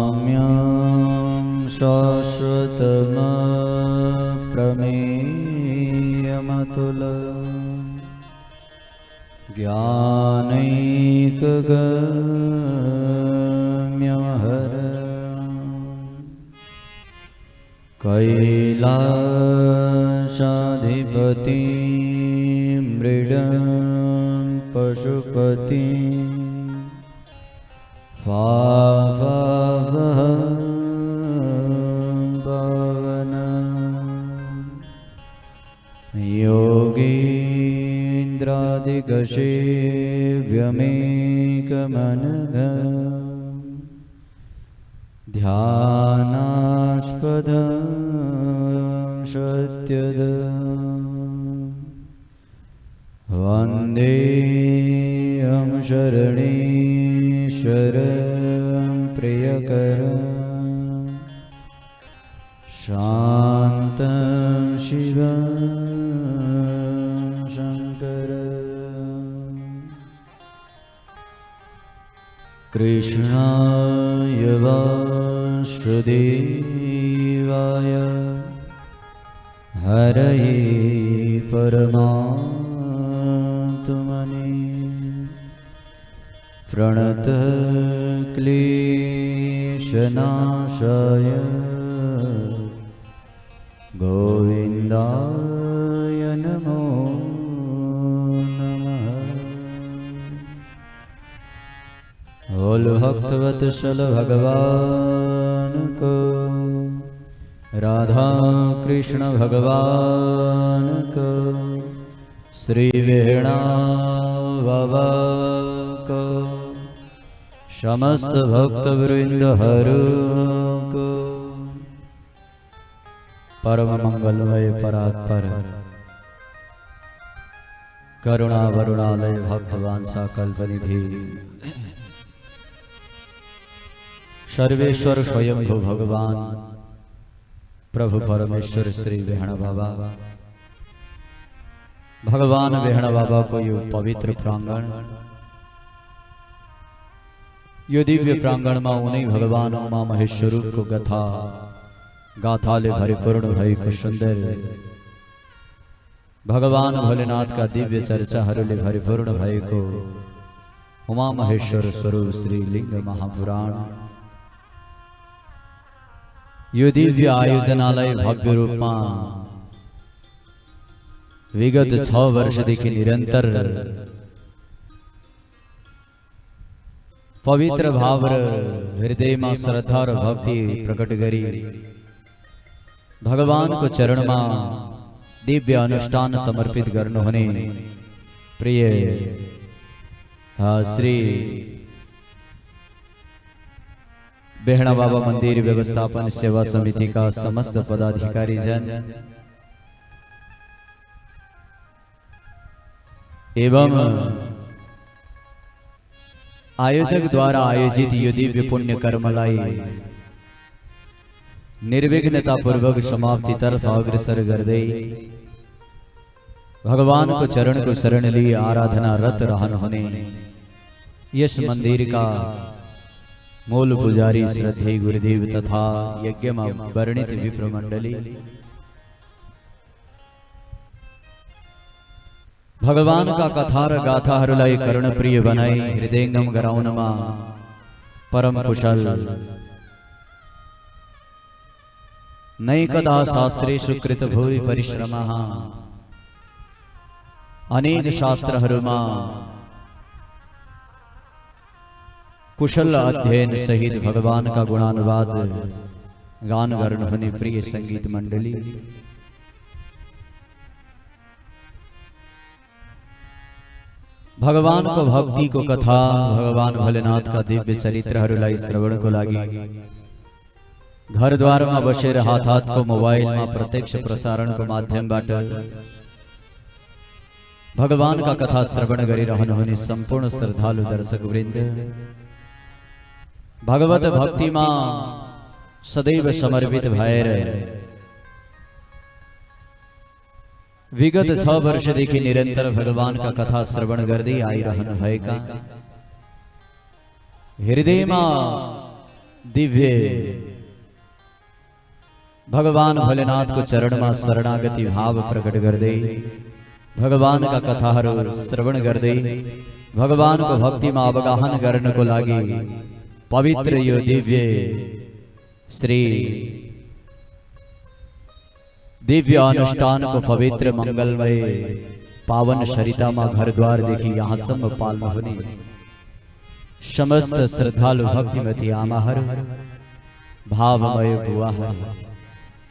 साम्यं शाश्वतमप्रमेयमतुलं ज्ञानैकगम्यमहरं कैलासाधिपतिं मृडं पशुपतिं योगीन्द्रादिगसेव्यमेकमनघं ध्यानास्पदं सत्यदं वन्देऽहं शरणेश्वरं प्रियकरं शान्तं शिवं शङ्करं कृष्णाय वासुदेवाय हरये परमात्मने प्रणतः क्लेशनाशाय गोविन्दाय नमो नमः। बोल भक्तवत्सल भगवान को, राधा कृष्ण भगवान को, श्री वेणा बाबा को, समस्त भक्त वृंद हर को। परम मंगलमय परात्पर करुणा वरुणालय भगवान साकल्पनिधि सर्वेश्वर स्वयंभू भगवान प्रभु परमेश्वर श्री वेहण बाबा भगवान वेहण बाबा को यो पवित्र प्रांगण, यो दिव्य प्रांगण में उन्हीं भगवान उमा महेश्वर को गथा गाथाले भरिपूर्ण भई को सुंदर भगवान भोलेनाथ का दिव्य चर्चा हरुले भरिपूर्ण भई को उमा महेश्वर स्वरूप श्री लिंग महापुराण यो दिव्य आयोजनालय भव्य रूप में विगत 6 वर्ष देखि निरंतर पवित्र भाव हृदय में श्रद्धा और भक्ति प्रकट करी भगवान को चरण में दिव्य अनुष्ठान समर्पित करने होने प्रिय श्री बेहणा बाबा मंदिर व्यवस्थापन सेवा समिति का समस्त पदाधिकारी जन एवं आयोजक द्वारा आयोजित यो दिव्य पुण्य कर्मलाई निर्विघ्नता पूर्वक समाप्ति तरफ अग्रसर गर्दै भगवान को चरण को शरण ली आराधना रत रहन होने यश मंदिर का मूल पुजारी श्रद्धेय गुरुदेव तथा यज्ञ में वर्णित विप्र मंडली भगवान का कथार गाथा हरुलाई कर्ण प्रिय बनाई हृदयंगम गराउन में परम कुशल नैकदा शास्त्रेषु कृत भूरि परिश्रमः अनेक शास्त्रहरुमा कुशल अध्ययन सहित भगवान का गुणानुवाद गान वर्ण होने प्रिय संगीत मंडली भगवान को भक्ति को कथा भगवान भोलेनाथ का दिव्य चरित्र हरुलाई श्रवण को लागी घर द्वार में बसेर हाथ को मोबाइल में प्रत्यक्ष प्रसारण को माध्यम बाट भगवान का कथा श्रवण करी रहन होने संपूर्ण श्रद्धालु दर्शक वृंद भगवत भक्ति में सदैव समर्पित भएर विगत 6 वर्ष देखि निरंतर भगवान का कथा श्रवण गर्दै आइरहनु भएका हृदय में दिव्य भगवान भोलेनाथ को चरण में शरणागति भाव प्रकट कर दे। भगवान का कथाहर श्रवण कर दे। भगवान को भक्ति में अवगाहन करने को लागी पवित्र यो दिव्य श्री दिव्य अनुष्ठान को पवित्र मंगलमय पावन सरिता में घर द्वार देखी यहाँ सब पालन होने समस्त श्रद्धालु भक्तिमती आमाहर भावमय गुवाहर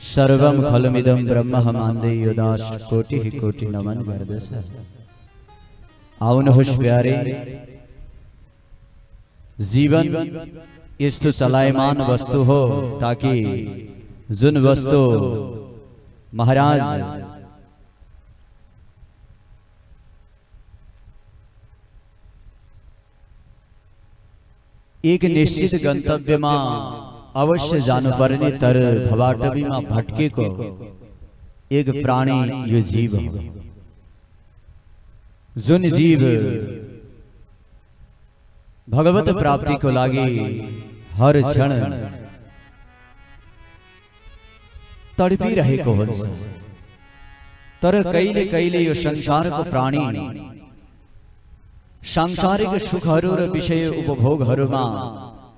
सर्वम खलमिदं ब्रह्म मांदे युदास कोटि कोटि नमन गर्दस। आउन होश प्यारे, जीवन इस तो चलायमान वस्तु हो ताकि जुन वस्तु महाराज एक निश्चित गंतव्य में अवश्य जानु पर्ने तर भवाटवी में भटके को एक प्राणी यो जीव हो। जुन जीव भगवत प्राप्ति को लागे हर क्षण तड़पी रहे को हो तर कैले कैले यो संसार को प्राणी सांसारिक सुखहरू र विषय उपभोगहरूमा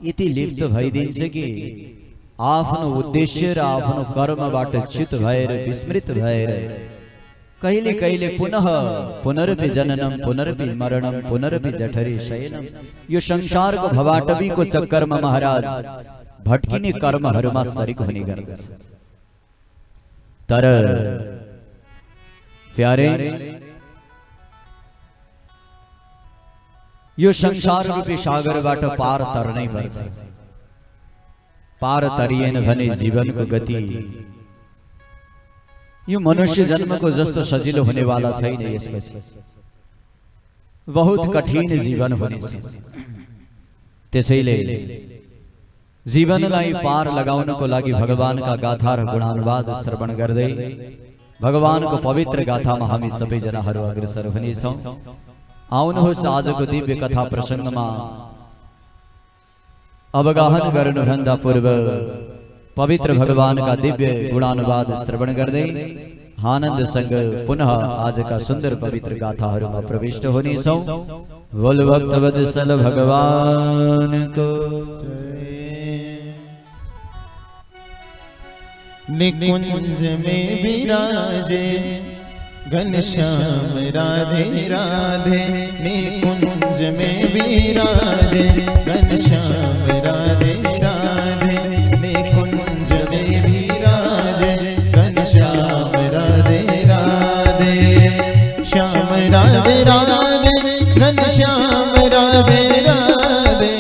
यति लिप्त भइदिन्छ कि आफ्नो उद्देश्य र आफ्नो कर्मबाट च्युत भएर विस्मृत भएर कहिले कहिले पुनः पुनरपि जननम पुनरपि मरणम पुनरपि जठरे शयनम यो संसारको भवाटवीको चक्करमा महाराज भट्किने कर्महरूमा सरिक हुने गर्दछ। तर प्यारे, यो संसार रूपी सागरबाट पार तर्नै पर्छ। पार तरिएन भने जीवनको गति यो मनुष्य जन्मको जस्तो सजिलो हुनेवाला छैन। यसपछि बहुत कठिन जीवन हुनेछ। त्यसैले जीवनलाई पार लगाउनको लागि भगवानका गाथा र गुणानुवाद श्रवण गर्दै भगवानको पवित्र गाथामा हामी सबैजनाहरू अग्रसर हुनेछौँ। आउनुहोस् आजको दिव्य कथा प्रसंगमा अवगाहन गर्नुभन्दा पूर्व पवित्र भगवान का दिव्य गुणानुवाद श्रवण गर्दै आनन्दसँग पुनः आजका सुन्दर पवित्र गाथाहरूमा प्रविष्ट हुनेछौँ। बोल भक्तवत्सल भगवान को निकुंज में विराजे घनश्याम राधे राधे। निकुंज में विराजे घनश्याम राधे राधे। निकुंज में विराजे घनश्याम राधे राधे। श्याम राधे राधे घनश्याम राधे राधे।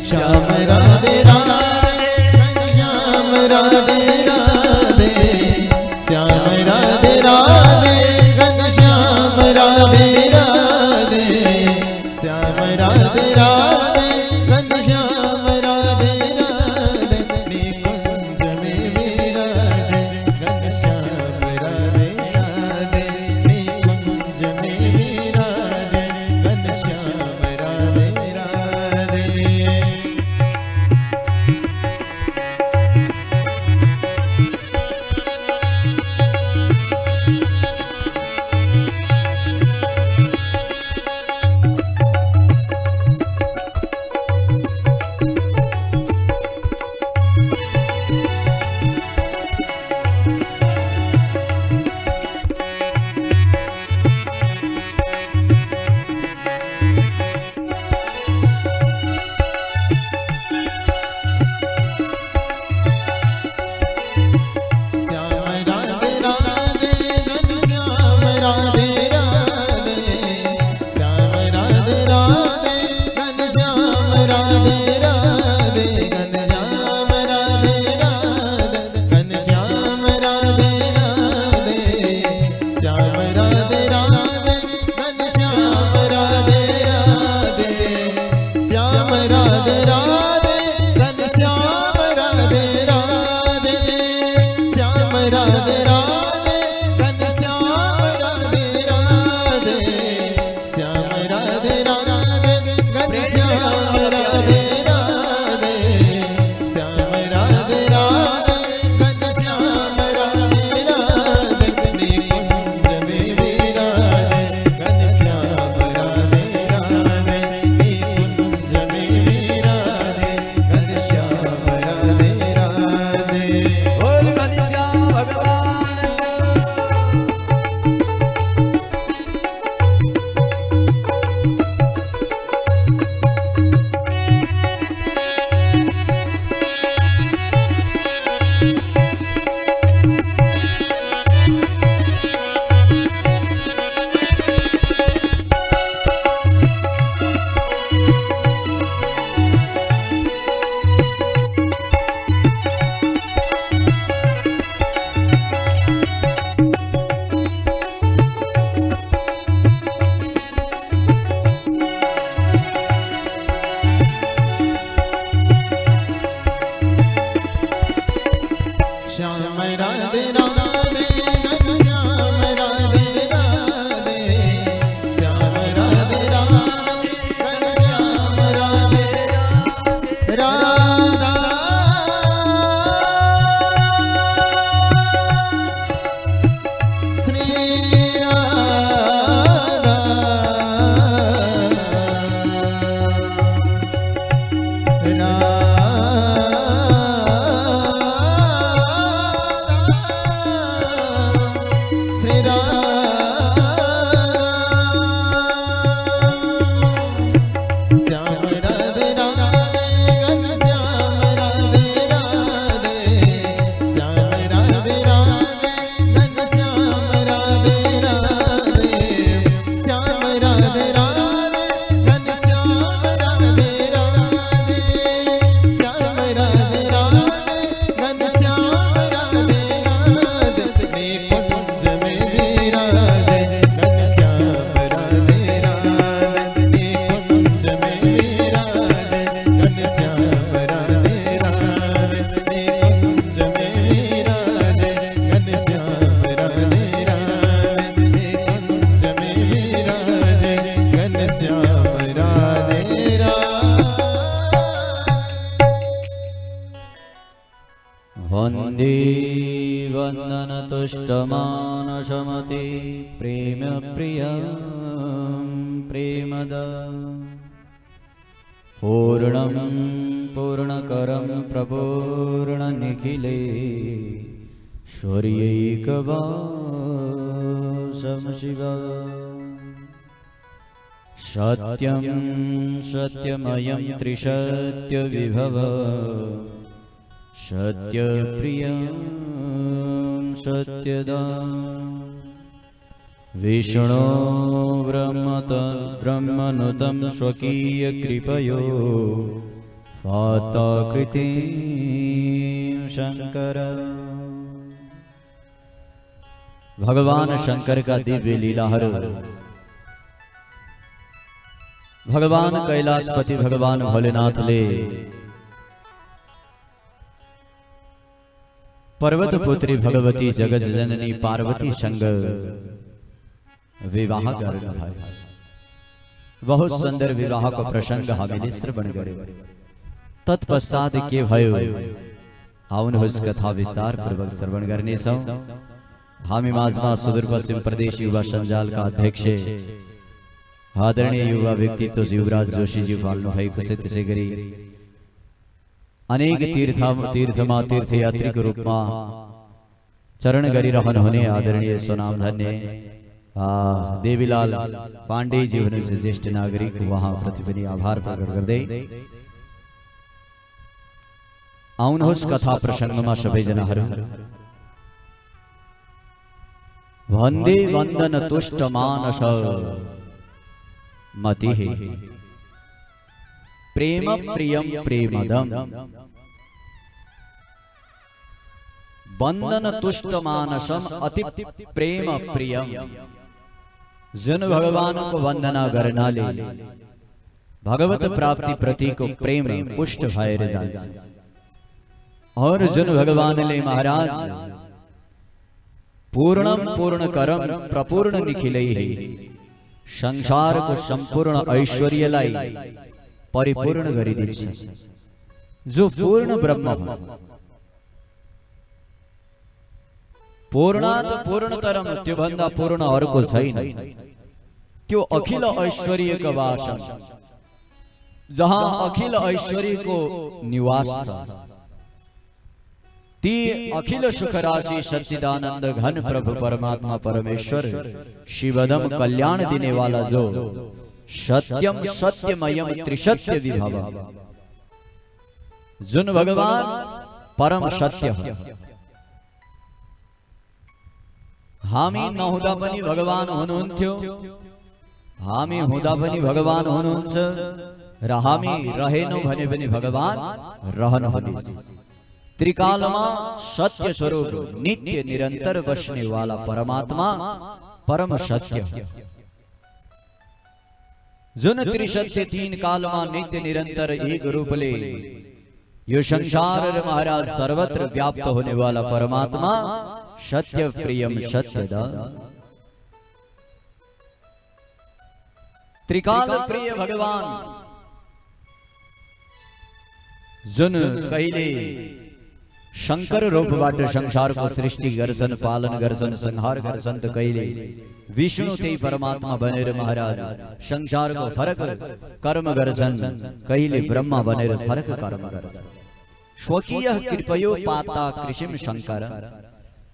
श्याम राधे राधे घनश्याम राधे राधे। श्याम राधे राधे घनश्याम राधे राधे। श्याम राधे राधे घनश्याम राधे राधे। निकुंज में विराजे घनश्याम राधे राधे। निकुंज में विराजे घनश्याम राधे राधे। राधे राधे राधे राधे घनश्याम राधे राधे निकुंज में विराजे घनश्याम राधे राधे निकुंज में विराजे घनश्याम राधे राधे बोल घनश्याम भगवान श्याम राधे राधे घनश्याम राधे राधे श्याम राधे राधे घनश्याम राधे राधा श्री श्री श्याम राधे राधे घनश्याम राधे राधे श्याम राधे राधे घनश्याम राधे राधे श्याम राधे राधे घनश्याम राधे राधे श्याम राधे राधे घनश्याम राधे राधे निकुंज में विराजे घनश्याम राधे राधे निकुंज में विराजे घनश्याम राधे राधे निकुंज में विराजे घनश्याम राधे राधे निकुंज में विराजे घनश्याम राधे वन्दे वन्दनतुष्टमानसमते प्रेम प्रियं प्रेमद पूर्णं पूर्णकरं प्रपूर्णनिखिले शौर्यैकवासं शिव सत्यं सत्यमयं त्रिसत्यविभव सत्यप्रियं सत्यदा विष्णो ब्रह्मनुतं स्वकीयकृपयो पाताकृतिं शंकर। भगवान शंकर का दिव्य लीलाहर भगवान कैलाशपति भगवान भोलेनाथ ले पर्वत पुत्री भगवती जगत जननी पार्वती संग विवाह कर बहुत सुंदर विवाह को प्रसंग हमें श्रवण करे। तत्पश्चात के भयो आउन होस कथा विस्तार पूर्वक श्रवण करने सौ हामी माझमा सुदूर पश्चिम प्रदेश युवा संजाल का अध्यक्ष आदरणीय युवा व्यक्तित्व जीवराज जोशी जी पाल्नु भएको छ। त्यसै गरी अनेक तीर्थमा तीर्थयात्री को रूप में चरण गरिरहनु हुने आदरणीय स्वनाम धन्य देवीलाल पाण्डे जी हुनुहुन्छ ज्येष्ठ नागरिक, वहाँ प्रति पनि आभार प्रकट गर्दै आउनुहोस् कथा प्रसंगमा सबैजनाहरू। वन्दे वन्दन तुष्ट मानस मतिः प्रेम प्रियम प्रेमदम वंदन तुष्ट मानसम अति प्रेम प्रियम। जुन भगवान को वंदना गर्नाले भगवत प्राप्ति प्रति को प्रेम पुष्ट भएर जान्छ। और जुन भगवानले महाराज पूर्णम पूर्ण करम प्रपूर्ण निखिलैः संसार को संपूर्ण ऐश्वर्यलाई परिपूर्ण गरिदिन्छ। जो पूर्ण ब्रह्म हो પૂર્ણાત પૂર્ણતરમ त्यो भन्दा पूर्ण अर्को छैन। त्यो अखिल ऐश्वर्य का वास, जहां अखिल ऐश्वर्य को निवास ती अखिल सुख राशि सच्चिदानंद घन प्रभु परमात्मा परमेश्वर शिवदम कल्याण देने वाला जो सत्यम सत्यमयम त्रिसत्य विभव, जुन भगवान परम सत्य है। हामी नहुँदा पनि भगवान हुनुहुन्थ्यो, हामी हुँदा पनि भगवान हुनुहुन्छ र हामी रहेनौं भने पनि भगवान रहनुहुनेछ। त्रिकालमा सत्य स्वरूप नित्य निरंतर बस्ने वाला परमात्मा परम सत्य, जुन त्रिसत्य तीन कालमा नित्य निरंतर एक रूपले यो संसार र महाराज सर्वत्र व्याप्त होने वाला परमात्मा सत्य प्रियम सत्यदा, त्रिकाल प्रिय भगवान जुन कहिले शंकर रूपबाट संसारको सृष्टि गर्छन्, पालन गर्छन्, संहार गर्छन्, त कहिले विष्णु त्यही परमात्मा बनेर महाराज संसारको फरक कर्म गर्छन्, कहिले ब्रह्मा बनेर फरक कर्म गर्छन्। स्वकीय कृपयो पाता कृषिम शंकर,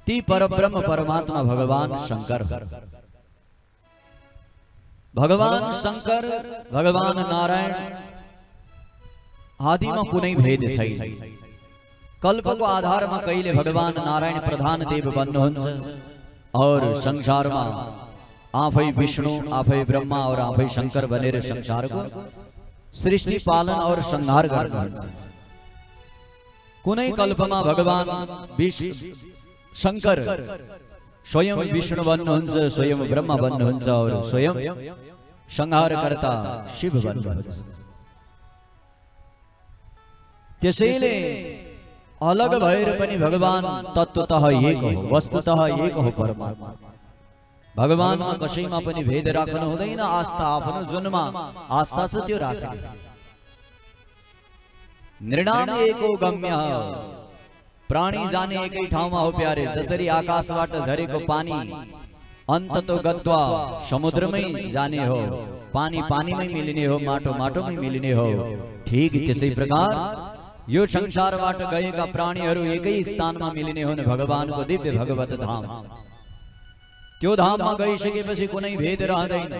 ती परब्रह्म परमात्मा भगवान शंकर, भगवान शंकर भगवान नारायण आदिमा कुनै भेद छैन। कल्पको आधारमा कहिले भगवान नारायण प्रधान देव बन्नुहुन्छ और संसारमा आफै विष्णु, आफै ब्रह्मा और आफै शंकर बनेर संसारको सृष्टि पालन और संहार गर्नुहुन्छ। कुनै कल्पमा भगवान शंकर स्वयं विष्णु बन्नुहुन्छ, स्वयं ब्रह्मा बन्नुहुन्छ और स्वयं संहारकर्ता शिव बन्नुहुन्छ। त्यसैले अलग भएर पनि भगवान तत्वतः एक हो, वस्तुतः एक हो परमात्मा। भगवानमा कसैमा पनि भेद राख्नु हुँदैन। आस्था आफ्नो जुनमा आस्था छ त्यो राख्नु। निर्णाम एको गम्य, प्राणी जाने एकै ठाउँमा हो प्यारे। जसरी आकाशबाट झरेको पानी अन्ततो गत्वा समुद्रमै जाने हो, पानी पानीमै मिलिने हो, माटो माटोमै मिलिने हो, ठीक त्यसै प्रकार यो संसारबाट गएका प्राणीहरू एकै स्थानमा मिलिने हुन् भगवानको दिव्य भगवत धाम। त्यो धाममा गइसकेपछि कुनै भेद रहँदैन।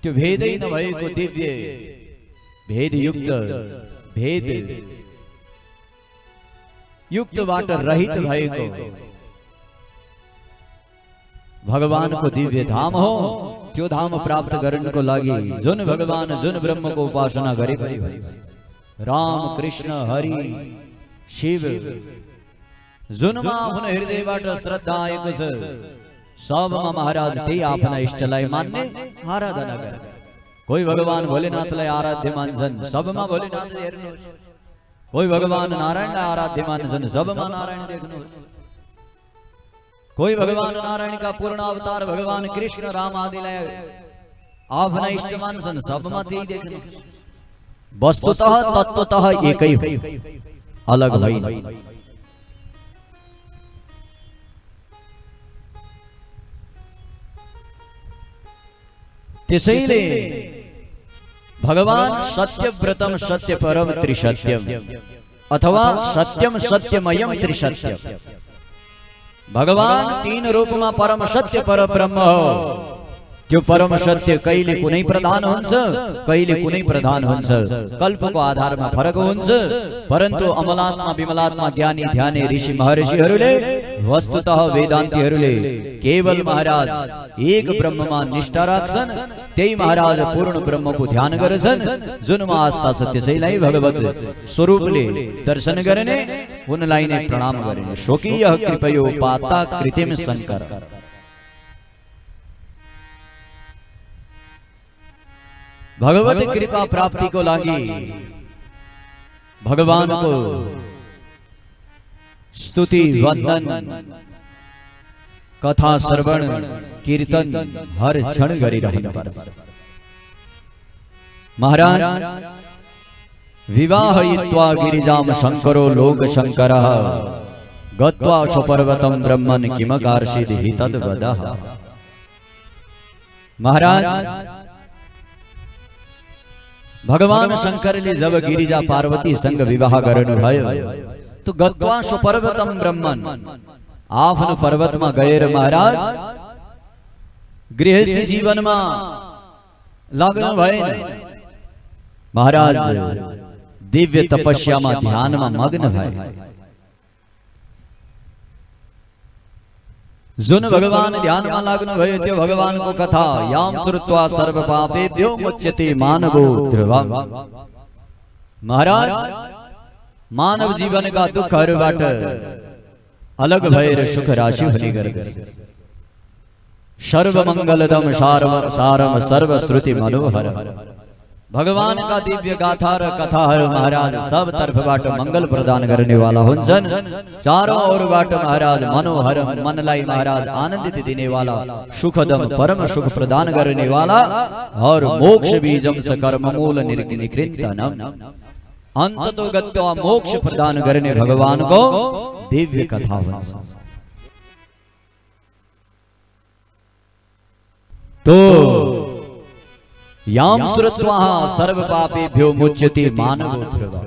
त्यो भेदै नभएको दिव्य भेदयुक्त भेद युक्तबाट रहित भएको भगवानको दिव्य धाम हो। त्यो धाम प्राप्त गर्नको लागि जुन भगवान जुन ब्रह्मको उपासना गरे पनि राम कृष्ण हरि शिव जुनमा आफ्नो हृदयबाट श्रद्धा आएको छ, सबमा महाराज त्यही आफ्ना इष्टलाई मान्ने आराधना गर्ने। कोही भगवान भोलेनाथलाई आराध्य मान्छन्, सबमा भोलेनाथ हेर्नुहोस्। कोही भगवान नारायणलाई आराध्य मान्छन्, सबमा नारायण देख्नुहोस्। कोई भगवान नारायण का पूर्ण अवतार भगवान कृष्ण राम आदिलाई आफ्ना इष्ट मान्छन्, सबमा त्यही देख्नु। वस्तुतः तत्वतः एकै हो, अलग होइन। त्यसैले भगवान सत्यव्रतम सत्यपरम त्रिसत्यम अथवा सत्यम सत्यमयम त्रिसत्यम, भगवान तीन रूपमा परम सत्य पर ब्रह्म हो। त्यो परम सत्य कहिले कुनै प्रधान हुन्छ, कहिले कुनै प्रधान हुन्छ। कल्पको आधारमा फरक हुन्छ, परन्तु अमलात्मा विमलात्मा ज्ञानी ध्यानी ऋषि महर्षिहरूले वस्तुतः वेदान्तीहरूले केवल महाराज एक ब्रह्ममा निष्ठा राख्छन्। त्यही महाराज पूर्ण ब्रह्मको ध्यान गर्छन्। जुनमा आस्था छ त्यसैलाई भगवत स्वरूपले दर्शन गर्ने, उनलाई नै प्रणाम गर्ने। स्वकीय कृपयो पाता कृतिम शंकर, भगवत कृपा प्राप्ति को लागि भगवान को स्तुति वंदन कथा श्रवण कीर्तन हर क्षण गरिरहनुपर्छ। महाराज विवाहयित्वा गिरिजाम शंकरो लोक शंकरः गत्वा सुपर्वतम ब्रह्मन किमकार्षिद हि तद्वदः। महाराज भगवान शंकर ने जब गिरिजा पार्वती संग विवाह करनु भयो तो गत्वा सुपर्वतम ब्रह्मन आपन पर्वत में गएर महाराज गृहस्थी जीवन में लाग्नु भएन। महाराज दिव्य तपस्या में ध्यान में मग्न भए। जुन भगवान ध्यान में लाग्नु भयो त्यो भगवान को कथा याम श्रुत्वा सर्व पापेभ्यो मुच्यते मानवो ध्रुवम्। महाराज मानव जीवन का दुखहरुबाट अलग भएर सुख राशि हुने गर्दछ। सर्व मंगलदम सारम सर्व श्रुति मनोहर। भगवान का दिव्य गाथा र कथाहरु महाराज सब तर्फबाट मंगल प्रदान गर्ने वाला हुन्छन्। चारों ओरबाट महाराज मनोहर मनलाई महाराज आनन्दित दिने वाला सुखदम परम सुख प्रदान गर्ने वाला और मोक्ष बीजम स कर्म मूल निकृन्तनम अंततो गत्वा मोक्ष प्रदान गर्ने भगवान को दिव्य कथा हुन्छ। तो याम श्रुत्वा सर्व पापेभ्यो मुच्यते मानवो ध्रुवम्।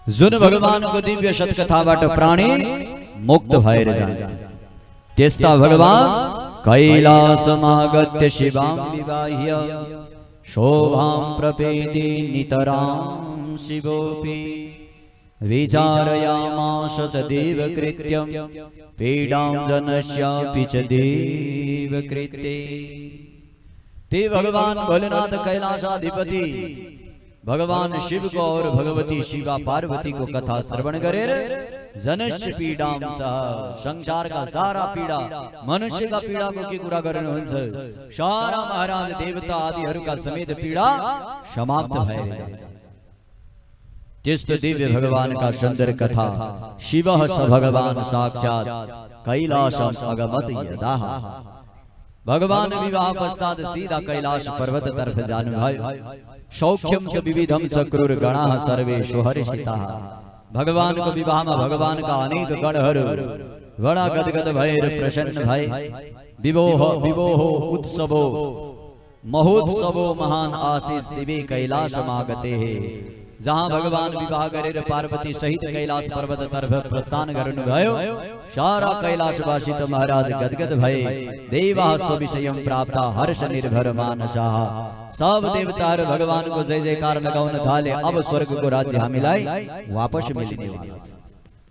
जुन भगवान को दिव्य सत्कथाबाट प्राणी मुक्त भएर जान्छ त्यस्ता भगवान कैलासमागत्य शिवां विवाह्य शोभां प्रपेदे नितरां शिवोऽपि विचारयामास च देवकृत्यं पीडां जनस्यापि च देवकृते। ते भगवान भोलेनाथ कैलाशाधिपति भगवान शिव को और भगवती शिवा पार्वती को कथा श्रवण गरेर जनस्य पीडां सह संसार का सारा पीड़ा मनुष्य का पीड़ा को के कुरा गर्नुहुन्छ सारा महाराज देवता आदिहरूका समेत पीड़ा समाप्त भएर जान्छ। त्यस्तो दिव्य भगवान का सुंदर कथा शिवः स भगवान साक्षात कैलासम अगमत यदा। भगवान विवाह पश्चात सीधा कैलाश पर्वत तरफ जानु भयो। सौख्यम च विविधम च क्रूर गणाः सर्वे सुहर्षिताः। भगवान को विवाह में भगवान का अनेक गणहरू बड़ा गदगद भएर प्रसन्न भए। विवोह उत्सवो महोत्सवो महान आसीत् शिवे कैलासमागते। जहाँ भगवान विवाह गरेर पार्वती सहित कैलाश पर्वत तरफ प्रस्थान गर्नु भयो सारा कैलाशवासी त महाराज गदगद भए। देवाः स्वविषयं प्राप्ता हर्ष निर्भर मानसाः। सब देवताहरू भगवान को जय जयकार लगाउन थाले। अब स्वर्ग को राज्य हामीलाई वापस मिल्ने वाला छ।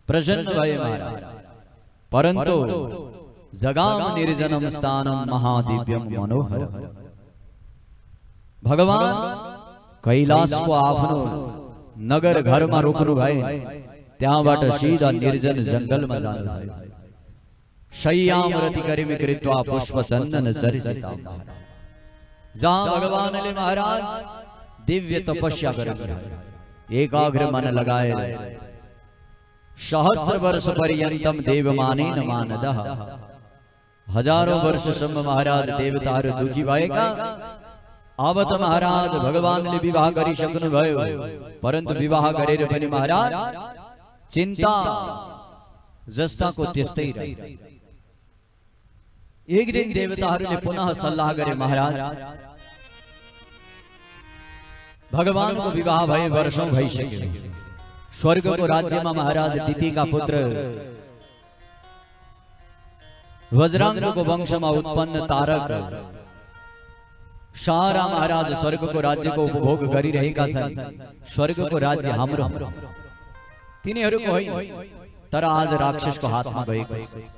प्रसन्न भए महाराज। परन्तु जगाम निर्जनम स्थानम महादिव्यम मनोहर। भगवान कैलाश को आफ्नो नगर घर में रोक्नु भए। त्यहाँबाट सीधा निर्जन जंगल में जानु भयो। शय्याम रति गरिम कृत्वा पुष्प चंदन चर्चिताम्। जहाँ भगवानले महाराज दिव्य तपस्या गर्नु एकाग्र मन लगाएर सहस्र वर्ष पर्यंतम देवमानेन मानदः। हजारों वर्षसम्म महाराज देवताहरू दुखी भएका। अब त महाराज भगवानले विवाह गरिसक्नु भयो। परन्तु विवाह गरेर पनि महाराज चिन्ता जस्ताको त्यस्तै रहे। एक दिन देवताहरूले पुनः सल्लाह गरे महाराज भगवान को विवाह भए वर्षौं भइसक्यो। स्वर्ग को राज्य में महाराज दिति का पुत्र वज्रांग को वंश में उत्पन्न तारक सारा महाराज स्वर्ग को राज्य को उपभोग गरिरहेका छन्। स्वर्ग को राज्य हाम्रो तिनीहरूको होइन तर आज राक्षस को हाथ में गएको छ।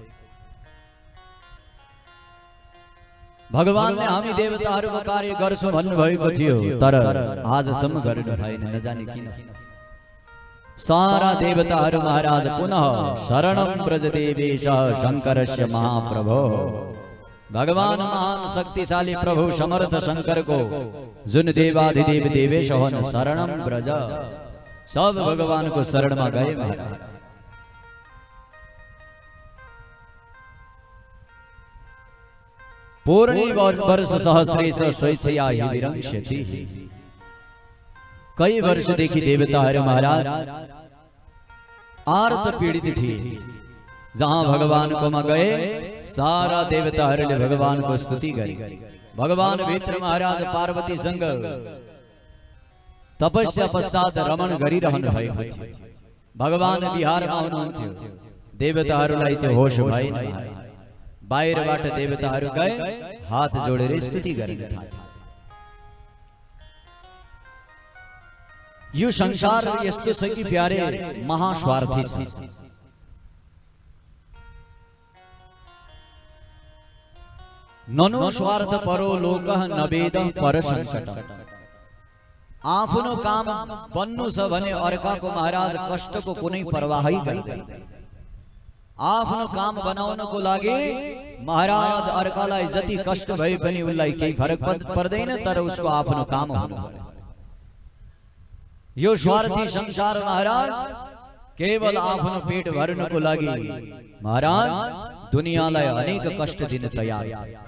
भगवानले हामी देवताहरूको कार्य गर्छौं भन्नु भएको थियो तर आजसम्म गर्नु भएन नजाने किन। सारा देवताहरू महाराज पुनः शरणं व्रजदेवेशः शंकरस्य महाप्रभो। भगवान महान शक्तिशाली प्रभु समर्थ शंकर को जुन देवाधिदेव देवेश होन शरणम ब्रज। सब भगवान को शरण में गए महाराज। पूर्णी वर्ष सहस्रे स्वेच्छया हि विरंक्षति। कई वर्ष देखी देवताहरू महाराज आर्त पीड़ित थी। जहां भगवान को में गए सारा देवता हरले भगवान को स्तुति करी। भगवान भित्र महाराज पार्वती संग तपस्या पश्चात रमण करी रहनु भयो। भगवान बिहार में हुनुहुन्थ्यो। देवताहरूलाई त्यो होश भएन। बाहिरबाट देवताहरू गए हात जोडेर स्तुति गर्न थाले। यो संसार यस्तो छ कि प्यारे महास्वार्थी छ। ननु स्वार्थ परो लोक नवेद पर संकट। आफ्नो काम बन्नु छ भने अर्काको महाराज कष्टको कुनै परवाहै गर्दैन। आफ्नो काम बनाउनको लागि महाराज अर्कालाई जति कष्ट भए पनि उलाई केही फरक पर्दैन, तर उसको आफ्नो काम हुनु। यो स्वार्थी संसार महाराज केवल आफ्नो पेट भर्नको लागि महाराज दुनियालाई अनेक कष्ट दिन तयार छ।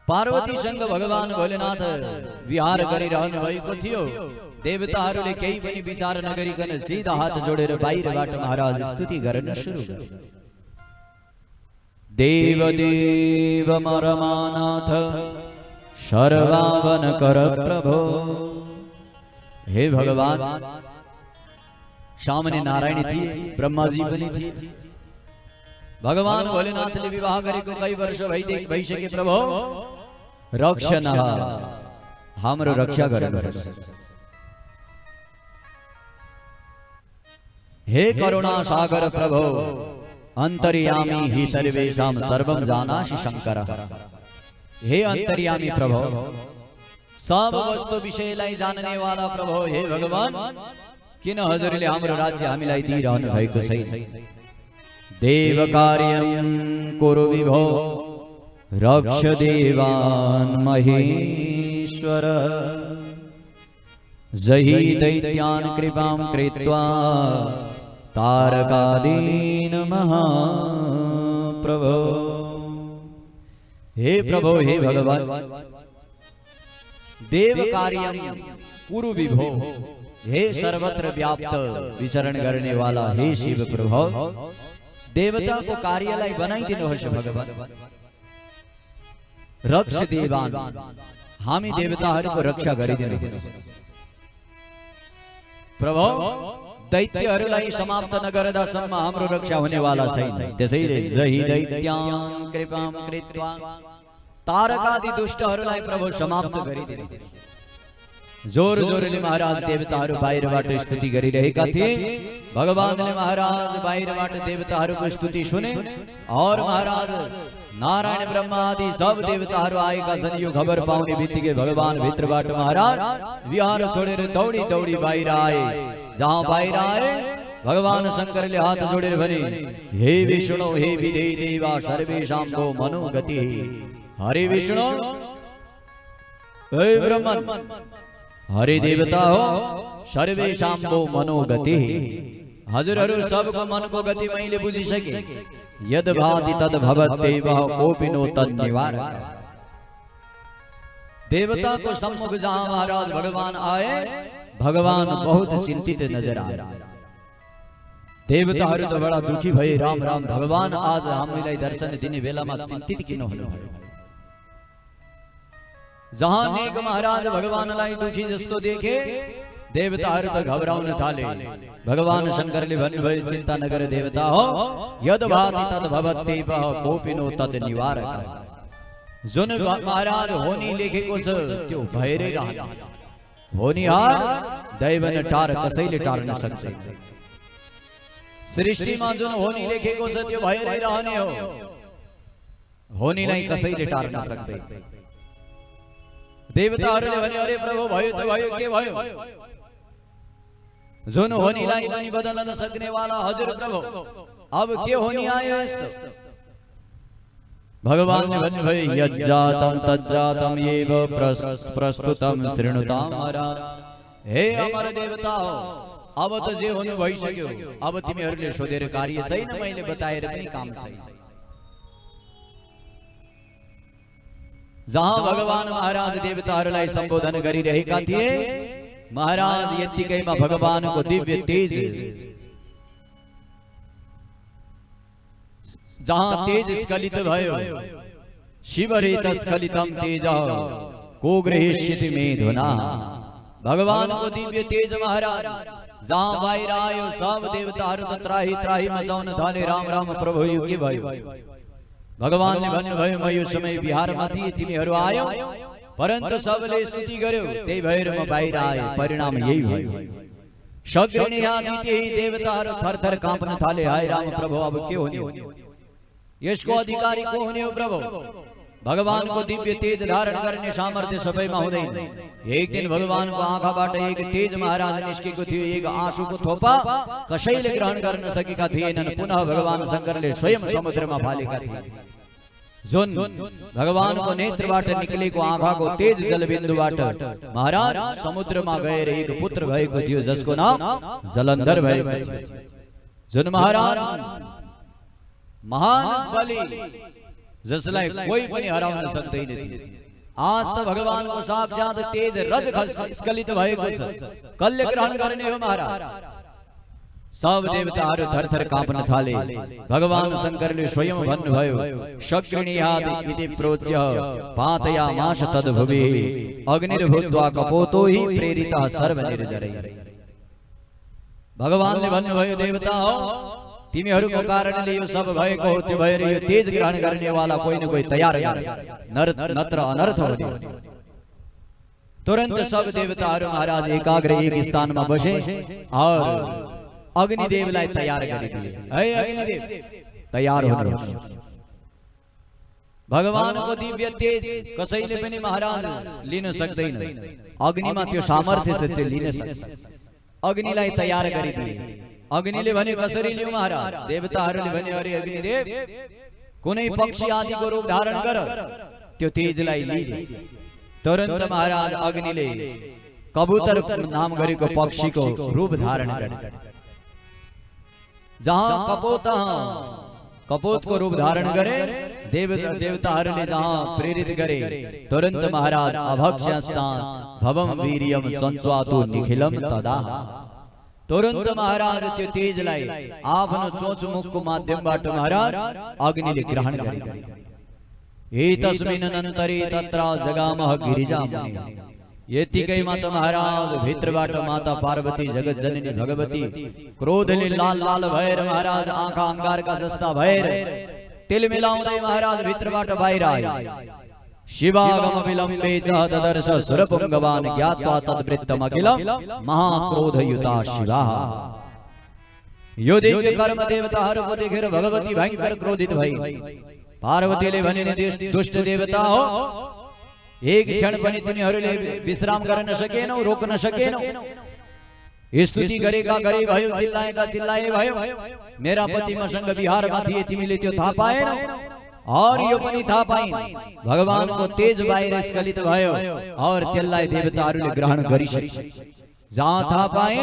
पार्वती संग भगवान भोलेनाथ विहार गरिरहनु भएको थियो। देवताहरूले केही पनि विचार नगरिकन सीधा हात जोडेर बाहिरबाट महाराज स्तुति गर्न सुरु गरे। देव देव मरमानाथ सर्वावन कर प्रभो। हे भगवान, सामने नारायण थिए, ब्रह्माजी पनि थिए। भगवान भोलेनाथले विवाह गरेको कई वर्ष भइसके। प्रभु रक्षण हाम्रो रक्षा गर्नुहोस्। हे करुणा सागर प्रभो अंतर्यामी हि सर्वेषां सर्वं जानासि शंकर। हे अंतर्यामी प्रभो सब वस्तु विषयलाई जान्ने वाला प्रभो, हे भगवान किन हजुरले हाम्रो राज्य हामीलाई दिइरहनु भएको छैन? देव कार्यं कुरु विभो रक्ष देवान् महेश्वर। जहि दैत्यान् कृपां कृत्वा तारकादीन महाप्रभो। हे प्रभो, हे भगवान, देव कार्यं कुरु विभो, हे सर्वत्र व्याप्त विचरण करने वाला हे शिव प्रभो, देवता को कार्यलाई बनाइदिनुहोस् भगवान। रक्ष देवान, हामी देवताहरूको रक्षा गरिदिनुहोस् प्रभु। दैत्यहरूलाई समाप्त नगर्दासम्म हाम्रो रक्षा हुनेवाला छैन। त्यसैले जहि दैत्यान् कृपां कृत्वा तारकादि दुष्टहरूलाई प्रभु समाप्त गरिदिनुहोस्। जोर जोरले महाराज देवताहरू बाहिरबाट स्तुति गरिरहेका थिए। भगवानले महाराज बाहिरबाट देवताहरूको स्तुति सुने और महाराज नारायण ब्रह्मा आदि सब देवताहरू आएका छन्। यो खबर पाउने बित्तिकै भगवान भित्रबाट महाराज विहार छोडेर दौडी दौडी बाहिर आए। जहाँ बाहिर आए भगवान शंकरले हात जोडेर भने, हे विष्णु, हे विदेही देवा सर्वेषां को मनोगति। हरे विष्णु, हे ब्रह्मन, हरे देवता हो, सर्वेषां को मनोगति। हजुरहरू सबको मनको गति मैले बुझिसके। यद भाति तद भवत्येव कोपि नो तन्निवारक। देवता को सम्मुख जहाँ महाराज भगवान आए, भगवान बहुत चिंतित नजर आए। देवताहरू त बडा दुखी भए। राम राम भगवान, आज हामीलाई दर्शन दिने बेलामा चिन्तित किन हुनुभयो? जहाँ नेक महाराज भगवानलाई दुखी जस्तो देखे, देवताहरू त घबराउन थाले। भगवान शंकरले भन्नुभयो, चिन्ता नगर देवता हो, यद भाति तद भवत्येव कोपि नो तद निवारक। जुन महाराज होनी लेखेको छ त्यो भएरै रहन्छ। होनिहार दैवन टार कसैले टार्न सक्दैन। सृष्टिमा जुन होनी लेखेको छ त्यो भएरै रहने हो। होनीलाई कसैले टार्न सक्दैन। देवताहरूले भने, अरे प्रभु भयो त भयो, के भयो? जुन होनीलाई पनि बदल्न सक्ने वाला हजुर प्रभु, अब के होनी आयो यस्तो? भगवानले भन्नुभयो, यज्जातं तज्जातं एव प्रस्तुतं शृणुतां महाराज। हे अमर देवता हो, अब त जे हुनु भइसक्यो। अब तिमीहरूले सोधेर कार्य छैन, मैले बताएर पनि काम छैन। जहाँ भगवान महाराज देवताहरूलाई सम्बोधन गरिरहेका थिए, महाराज यतिकैमा भगवान को दिव्य तेज, जहां तेज स्खलित भयो शिवरेत स्खलितम तेज को गृहीष्यति मेधुना। भगवान को दिव्य तेज महाराज जहां बाहिर आयो सब देवताहरू त्राही त्राही मचाउन थाले राम राम प्रभु यो के भयो। भगवानले भन्नुभयो म यो समय बिहारमा थिए तिमीहरू आयो परन्तु सबले स्तुति गर्यो त्यही भएर म बाहिर आए, परिणाम यही भयो। शग्रिणी आदि देवताहरू थरथर काँप्न थाले, हाय राम प्रभु अब के हुने, यसको अधिकारी को हुने हो प्रभु। भगवान को दिव्य तेज धारण गर्ने सामर्थ्य सबैमा हुँदैन। एक दिन भगवान को आँखाबाट एक तेज महाराज निस्केको थियो, एक आँसुको थोपा कसैले ग्रहण गर्न सकेका थिएनन्। पुनः भगवान शंकरले स्वयं समुद्रमा फालेका थिए। जुन भगवान को नेत्रबाट निकलेको आँखाको तेज जलबिन्दुबाट महाराज समुद्रमा गएर एक पुत्र भएको थियो जसको नाम जलन्धर भएको थियो। जुन महाराज महान बलि जसलाई कोही पनि हराउन सक्दैन थियो। आज त भगवान को साक्षात तेज रज स्खलित भएको छ, कल्य ग्रहण गर्ने हो महाराज। सब देवताहरू थरथर काँप्न थाले। भगवान शंकरले स्वयं भन्नुभयो शग्रिणीयादि इति प्रोच्य पातयामास तद्भुवि अग्निर्भूत्वा कपोतो हि प्रेरितः सर्वनिर्जरै। भगवानले भन्नुभयो देवता हो तिमीहरूको कारणले यो सब भएको हो, त्यो भएर यो तेज ग्रहण गर्ने वाला कोही न कोही तयार नत्र अनर्थ हुने। तुरंत सब देवताहरू महाराज एकाग्र एक स्थानमा बसे और अग्निदेवलाई तयार गरिदिए। है अग्निदेव तयार हुनुहोस्। भगवान को दिव्य तेज कसैले पनि महाराज लिन सक्दैन। अग्निमा त्यो सामर्थ्य छ, त्यो लिन सक्छ। अग्निलाई तयार गरिदिए। अग्निले भने कसरी लिऊ महाराज? देवताहरूले भने अरे अग्निदेव कुनै पक्षी आदिको रूप धारण गर, त्यो तेजलाई लिए। तुरन्त महाराज अग्निले कबूतर नाम गरेको पक्षीको रूप धारण गरे। जहाँ कपोत को रूप धारण गरे, देवताहरूले जहाँ प्रेरित गरे, तुरंत महाराज अभक्ष्यस्तान् भवम वीर्यम संस्वातु निखिलम तदा। तुरंत महाराज त्यो तेजलाई आफ्नो चोच मुखको माध्यमबाट महाराज अग्निले ग्रहण गरे। एतस्मिन् अनन्तरे तत्र जगामः गिरिजामुनि। यतिकैमा त महाराज भित्रबाट माता पार्वती जगत जननी भगवती क्रोधले लाल लाल भएर महाराज आँखा अंगारका जस्ता भएर तिल मिलाउँदै महाराज भित्रबाट बाहिर आए। शिवागम विलम्बे च ददर्श सुरपुंगवान ज्ञात्वा तद्वृत्तम अखिलम महाक्रोधयुता शिवा। यो दिव्य कर्म देवताहरूको देखेर भगवती भयंकर क्रोधित भई। पार्वतीले भने दुष्ट देवता हो, एक क्षण पनि तिमीहरूले विश्राम गर्न सकेनौ, रोक्न सकेनौ। स्तुति गरेका गरे भयो, चिल्लाएका चिल्लाए भयो। मेरा पति मसँग बिहारमा थिए, तिमीले त्यो थाहा पाएनौ और यो पनि थाहा पाइन। भगवान को तेज बाहिर स्खलित भयो और त्यसलाई देवताहरूले ग्रहण गरिसके। जहाँ थाहा पाए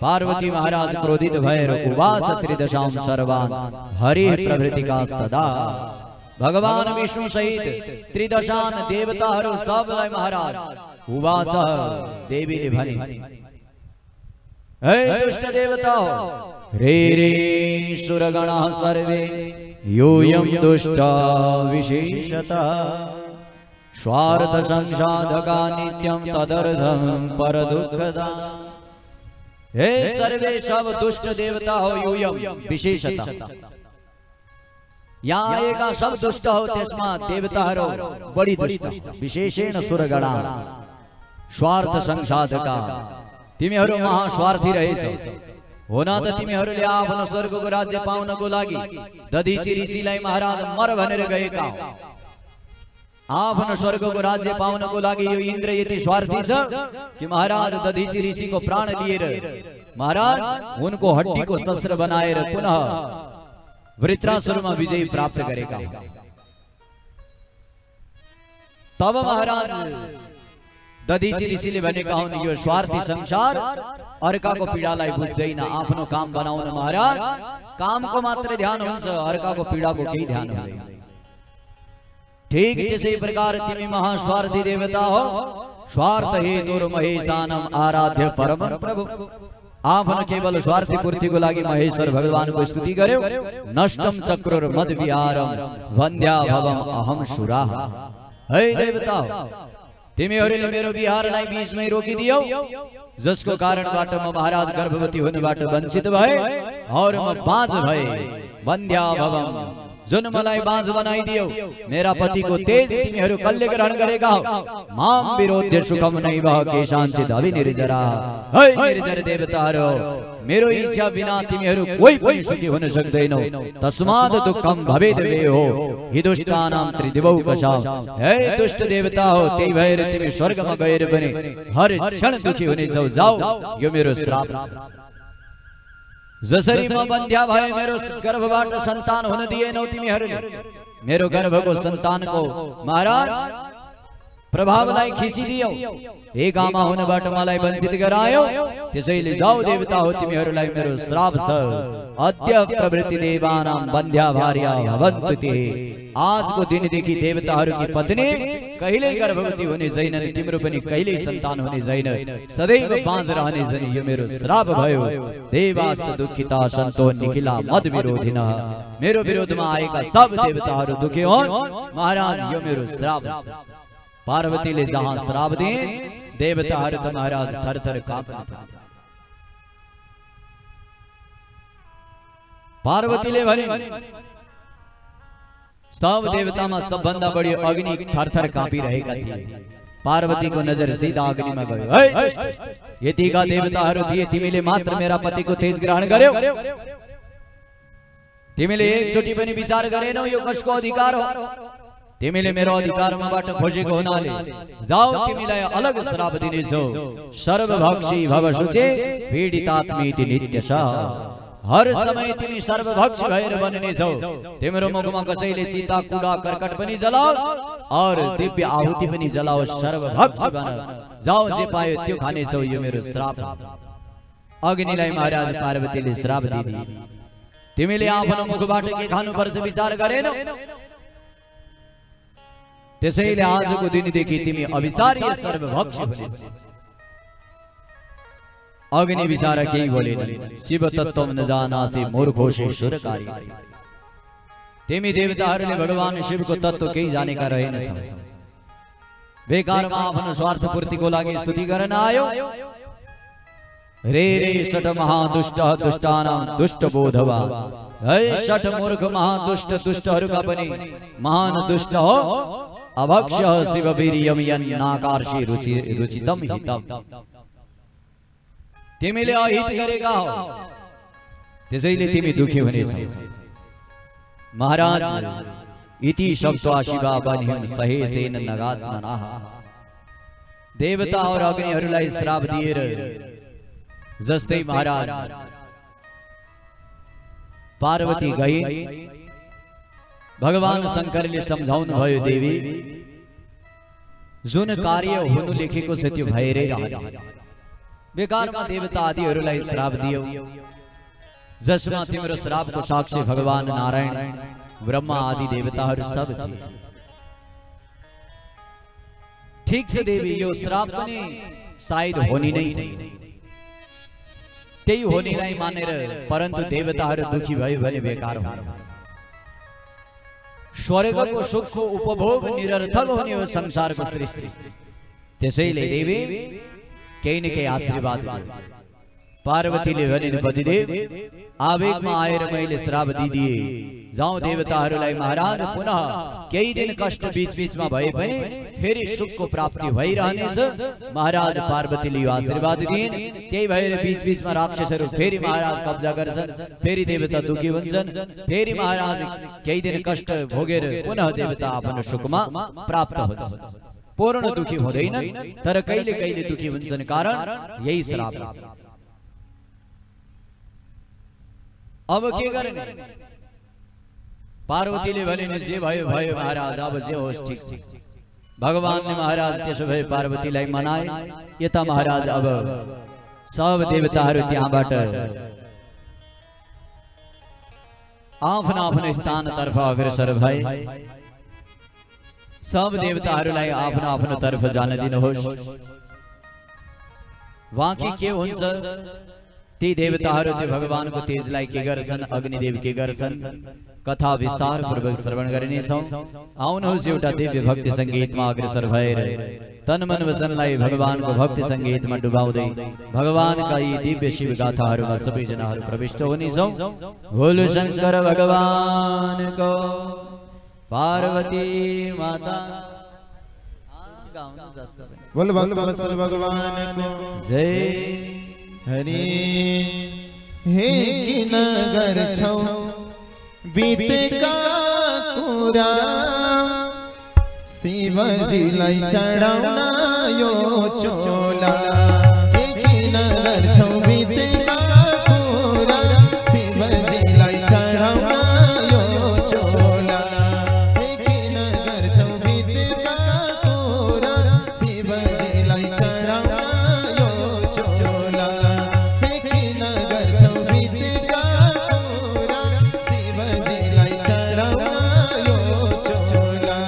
पार्वती महाराज क्रोधित भएर उवाच त्रिदशां सर्वान् हरिः प्रभृतिकास्तदा। भगवान विष्णु सहित त्रिदशान देवताहरू सबलाई महाराज उवाच देवीले भने, हे दुष्ट देवता रे रे सुरगणः सर्वे योऽयं दुष्टा विशेषतः स्वार्थ संसाधका नित्यं तदर्थं परदुःखदा। हे सर्वे सब दुष्ट देवता हो योऽयं विशेषतः। यहाँ आएका सब दुष्ट हो, त्यसमा देवताहरू बढी दुष्ट। विशेषेण सुरगणा स्वार्थ संसाधका। तिमीहरू महास्वार्थी रहेछौ। हुन त तिमीहरूले आफ्नो स्वर्गको राज्य पाउनको लागि दधीचि ऋषिलाई महाराज मर भनेर गएका हो। आफ्नो स्वर्गको राज्य पाउनको लागि यो इन्द्र यति स्वार्थी छ कि महाराज दधीचि ऋषिको प्राण लिएर महाराज उनको हड्डीको शस्त्र बनाएर पुनः वृत्रासुरमा विजय प्राप्त गरेका। तब महाराज दधीचि ऋषिले भनेका हुन् यो स्वार्थी संसार अर्काको पीडालाई बुझ्दैन। आफ्नो काम बनाउन महाराज कामको मात्र ध्यान हुन्छ, अर्काको पीडाको केही ध्यान हुँदैन। ठीक त्यसै प्रकार तिमी महास्वार्थी देवता हो, स्वार्थ हेतुर महेशानम आराध्य परम प्रभु। आफन केवल स्वार्थी पूर्ति को लागि महेश्वर भगवान को स्तुति गर्यो। नष्टम चक्रुर मद विहारम वन्द्या भवम अहम सुरा। हे देवता, तिमीहरूले मेरो विहारलाई बीचमै रोकिदियौ, जसको कारणबाट म महाराज गर्भवती हुनबाट वञ्चित भए और म बाँझ भए। वन्द्या भवम, जुन मलाई बाँझ बनाइदियौ, मेरा पतिको तेज तिमीहरू कल्ले ग्रहण गरेका हौ। माम विरोध्य सुखम नैव केशाञ्चित् अभिनिर्जरा। हे निर्जर देवताहरू, मेरो इच्छा बिना तिमीहरू कोही पनि सुखी हुन सक्दैनौ। तस्मात् दुःखम भवेद वेहो हि दुष्टानां त्रिदिवौ कशाम। हे दुष्ट देवता हो, त्यही भएर तिमी स्वर्गमा गएर पनि हर क्षण दुखी हुनेछौ। जाऊ, यो मेरो श्राप। जसरी म बन्ध्या भए मेरो गर्भबाट सन्तान हुन दिएनौ तिमीहरूले, मेरो गर्भको सन्तानको महाराज प्रभावलाई खिचिदियौ, एक आमा हुनबाट मलाई वञ्चित गरायौ। त्यसैले जाऊ देवता हो, तिमीहरूलाई मेरो श्राप छ। अद्य प्रवृत्ति देवानां बन्ध्या भार्या भवन्तु ते। आजको दिनदेखि देवताहरूकी पत्नी कहिल्यै गर्भवती हुने छैनन्, तिम्रो पनि कहिल्यै सन्तान हुने छैन, सदैव बाँझ रहने छन्। यो मेरो श्राप भयो। देवास दुखिता सन्तो निखिला मद विरोधिना। मेरो विरोधमा आएका सब देवताहरू दुखी हुन्। महाराज, यो मेरो श्राप। पार्वतीले जहाँ श्राप दिए, देवताहरू त महाराज थरथर काँप्न। पार्वतीले भने सब देवतामा सबभन्दा बढी अग्नि थरथर काँपिरहेका थिए। पार्वतीको नजर सीधा अग्निमा गयो। यतिका देवताहरू थिए, तिमीले मात्र मेरा पतिको तेज ग्रहण गर्यौ। तिमीले एकचोटि पनि विचार गरेनौ यो कसको अधिकार हो? तिमीले मेरो अधिकारमाबाट खोजेको हुनाले जाऊ, तिमीलाई अलग श्राप दिनेछौ। सर्वभक्षी भव शुचे पीडितात्मीति नित्यशः। हर समय तिमी सर्वभक्षी भएर बन्नेछौ। तिम्रो मुखमा कसैले चिता कुडा कर्कट पनि जलाओस् और दिव्य आहुति पनि जलाओस्, सर्वभक्षी बन। जाऊ, जे पायो त्यो खानेछौ। यो मेरो श्राप। अग्निलाई महाराज पार्वतीले श्राप दिए। तिमीले आफ्नो मुखबाट के खानुपर्छ विचार गरेनौ। त्यसैले आजको दिनदेखि तिमी अविचार्य सर्वभक्षी हुनेछौ। अग्नि विचार केही बोलेन। शिव तत्त्वम न जानासि मूर्खोषे सुरकारी। तिमी देवताहरूले भगवान शिवको तत्त्व केही जानेका रहेनछौ। बेकारमा आफ्नो स्वार्थ पूर्तिको लागि स्तुति गर्न आयो। रे रे षट महादुष्ट दुष्टानां दुष्ट बोधवा। हे षट मूर्ख महादुष्ट, दुष्टहरूका पनि महान दुष्ट हो। अभक्ष्य शिववीर्यं यन्नाकार्षि रुचितम हितम। तिमीले अहित गरेका हो, त्यसैले तिमी दुखी हुनेछौ। महाराज, इति शब्दवा शिवा बन्हिं सहेसेन नगात्मनः। देवता और अग्निहरूलाई श्राप दिएर जस्तै महाराज पार्वती गई, भगवान शंकरले सम्झाउनु भयो, देवी जुन कार्य हुनु लेखेको छ त्यो भएरै रहन्छ। बेकारमा देवता आदिहरूलाई श्राप दियौ, जसमा तिम्रो श्रापको साक्षी भगवान नारायण, ब्रह्मा आदि देवताहरू सब थिए। ठीक छ देवी, यो श्राप पनि सायद होनी नै, त्यही होनीलाई मानेर परन्तु देवताहरू दुखी भयो भने बेकार हो। स्वर्गको सुखको उपभोग निरर्थक हुने हो संसारको सृष्टि। त्यसैले देवी केही न केही आशीर्वाद दियो। पार्वतीले भने, पतिदेव आवेगमा आएर मैले श्राप दिदिए। जाउँ देवताहरूलाई महाराज, पुनः केही दिन कष्ट बीच बीचमा भए पनि फेरि सुखको प्राप्ति भइरहनेछ। महाराज पार्वतीले यो आशीर्वाद दिइन्। त्यही भएर बीच बीचमा राक्षसहरू फेरि महाराज कब्जा गर्छन्, फेरि देवता दुखी हुन्छन्, फेरि महाराज केही दिन कष्ट भोगेर पुनः देवता आफ्नो सुखमा प्राप्त हुन्छन्। पूर्ण दुखी हुँदैनन्, तर कहिले कहिले दुखी हुन्छन्, कारण यही श्राप। अब के गर्ने? पार्वतीले भने, जे भयो भयो महाराज, अब जे होस् ठीक छ। भगवानले महाराज त्यसो भए पार्वतीलाई मनाए। यता महाराज अब सब देवताहरू त्यहाँबाट आफ्नो आफ्नो स्थानतर्फ अग्रसर भए। सब देवताहरूलाई आफ्नो आफ्नो तर्फ जान दिनुहोस्। वाकी के हुन्छ ती देवताहरू त्यो भगवानको तेजलाई के गर्छन्, अग्निदेव के गर्छन्, कथा विस्तार पूर्वक श्रवण गर्नेछौं। आउनुहोस् एउटा दिव्य भक्ति संगीतमा अग्रसर भएर तन मन वचनलाई भगवानको भक्ति संगीतमा डुबाउँदै भगवानका यी दिव्य शिव गाथाहरूमा सबैजनाहरू प्रविष्ट हुनेछौं। बोलो शंकर भगवानको, पार्वती माता बोल भक्त भगवान को जय। हरि हे कि नगर छौ बीते का कुरा, शिवजीलाई चढाउन यो चोला। हे कि नगर छौ बीते का कुरा, शिवजीलाई चढाउन यो चोला। हे कि नगर छौ बीते का कुरा, शिवजीलाई चढाउन यो चोला। हे कि नगर छौ बीते का कुरा, शिवजीलाई चढाउन यो चोला।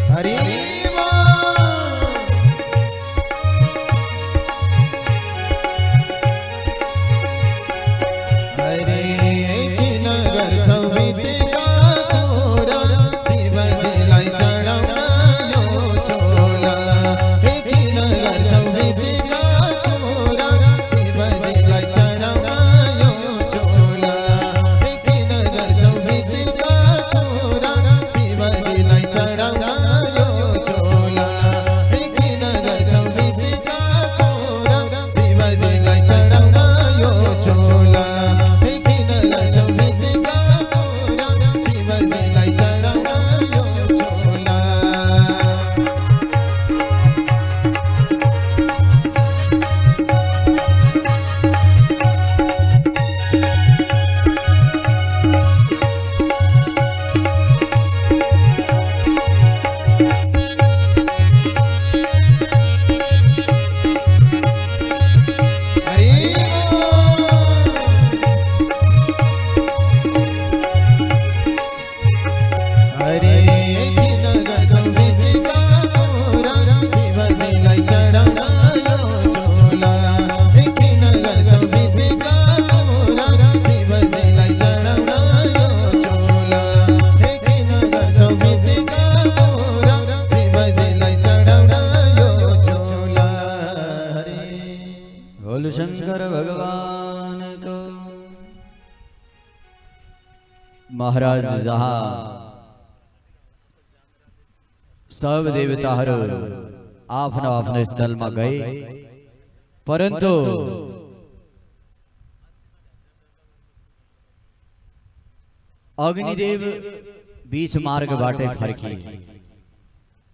हरि नगर छौ बीते का कुरा, शिवजीलाई चढाउन यो चोला। हे कि नगर छौ बीते का कुरा, शिवजीलाई चढाउन यो चोला। हे कि नगर छौ बीते का कुरा, शिवजीलाई चढाउन यो चोला। हे कि नगर छौ बीते का कुरा, शिवजीलाई चढाउन यो चोला। हे कि नगर छौ बीते का कुरा, शिवजीलाई चढाउन यो चोला। हरि कि नगर छौ बीते का कुरा, शिवजीलाई चढाउन यो चोला। हे कि नगर छौ बीते का कुरा, शिवजीलाई चढाउन यो चोला। हे कि नगर छौ बीते का कुरा, शिवजीलाई चढाउन यो चोला। हरि बोलो शंकर भगवान को। महाराज जहाँ सब देवताहरू आफ्नो आफ्नो स्थलमा गए, परन्तु अग्निदेव बीच मार्गबाटै फर्किए।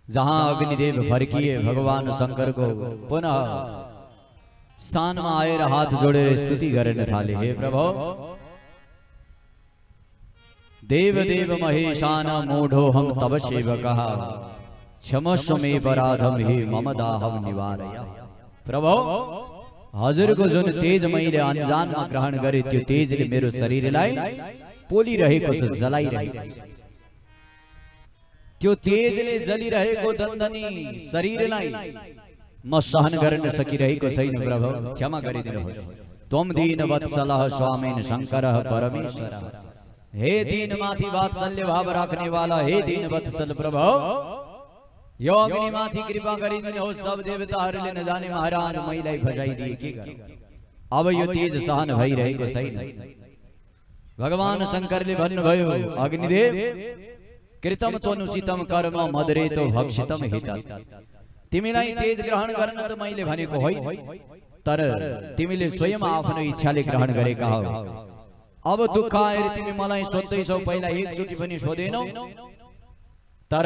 जहाँ अग्निदेव फर्किए, भगवान शंकर को पुनः स्थानमा आएर हात जोडेर स्तुति गर्न थाले। हे प्रभु, देव देव महेशान मूढो हम तव सेवकः, क्षमस्व मे पराधम हे मम दाहम निवारय। प्रभु, हजुरको जुन तेज मैले अनजानमा ग्रहण गरे, त्यो तेजले मेरो शरीरलाई पोलिरहेको छ, जलाइरहेको छ। त्यो तेजले जलिरहेको दन्दनी शरीरलाई म सहन गर्न सकिरहेको छैन। प्रभु, क्षमा गरिदिनुहोस्। त्वम दीन वत्सलः स्वामीन शंकरः परमेश्वरः। हे दीन माथि वात्सल्य भाव राख्ने वाला, हे दीन वत्सल प्रभु, यो अग्नि माथि कृपा गरिदिनुहोस्। सब देवताहरूले नजाने महाराज मैलाई फसाइदिए, के गर्नु? अब यो तेज सहन भइरहेको छैन। भगवान शंकरले भन्नुभयो, अग्निदेव, कृतम त्वनुचितम कर्म मदरेतो भक्षितम हितम्। तिमीलाई तेज ग्रहण गर्न त मैले भनेको होइन, तर तिमीले स्वयं आफ्नो इच्छाले ग्रहण गरेका हौ। अब दुःख आएर तिमी मलाई सोध्दैछौ, पहिला एकचोटि पनि सोधेनौ। तर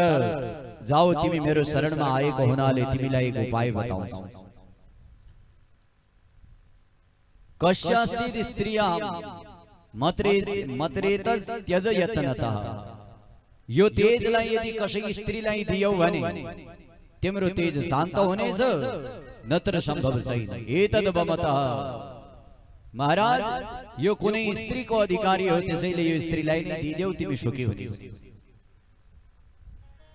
जाऊ, तिमी मेरो शरणमा आएको हुनाले तिमीलाई एक उपाय बताउँछु। कस्याचित् स्त्रियां मतरेतस त्यज यत्नतः यो तेजलाई यदि कसै स्त्रीलाई दियौ भने तिम्रो तेज शान्त हुनेछ नत्र सम्भव छैन। एतद बमतः महाराज यो कुनै स्त्रीको अधिकारी हो, त्यसैले यो स्त्रीलाई नै दिदेऊ, तिमी सुखी हुनेछ।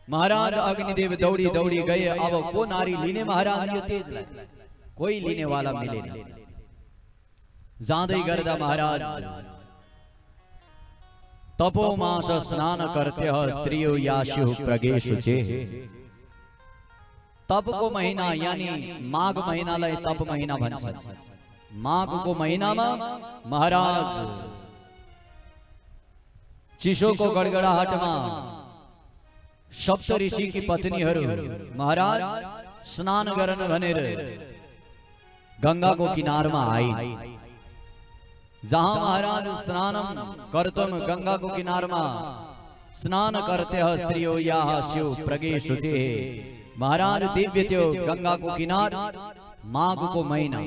महाराज अग्निदेव दौडी दौडी गए। अब को नारी लिने महाराज यो तेजलाई? कोही लिने वाला मिलेन। जाँदै गर्दा महाराज तपोमास स्नान करते स्त्रियो यास्यु प्रगेशु चे। तपको महीना यानी माघ महीनालाई तप महीना भन्छ। माघको महिनामा महाराज चिसोको गडगडाहटमा सप्त ऋषि की पत्नीहरू महाराज स्नान गर्न भनेर गंगाको किनारमा आई। जहां महाराज स्नानम कर्तुम गंगाको किनारमा स्नान करते स्त्रियो यास्यु प्रगेशुते। महाराज दिव्य त्यो गंगाको किनार माघको महिना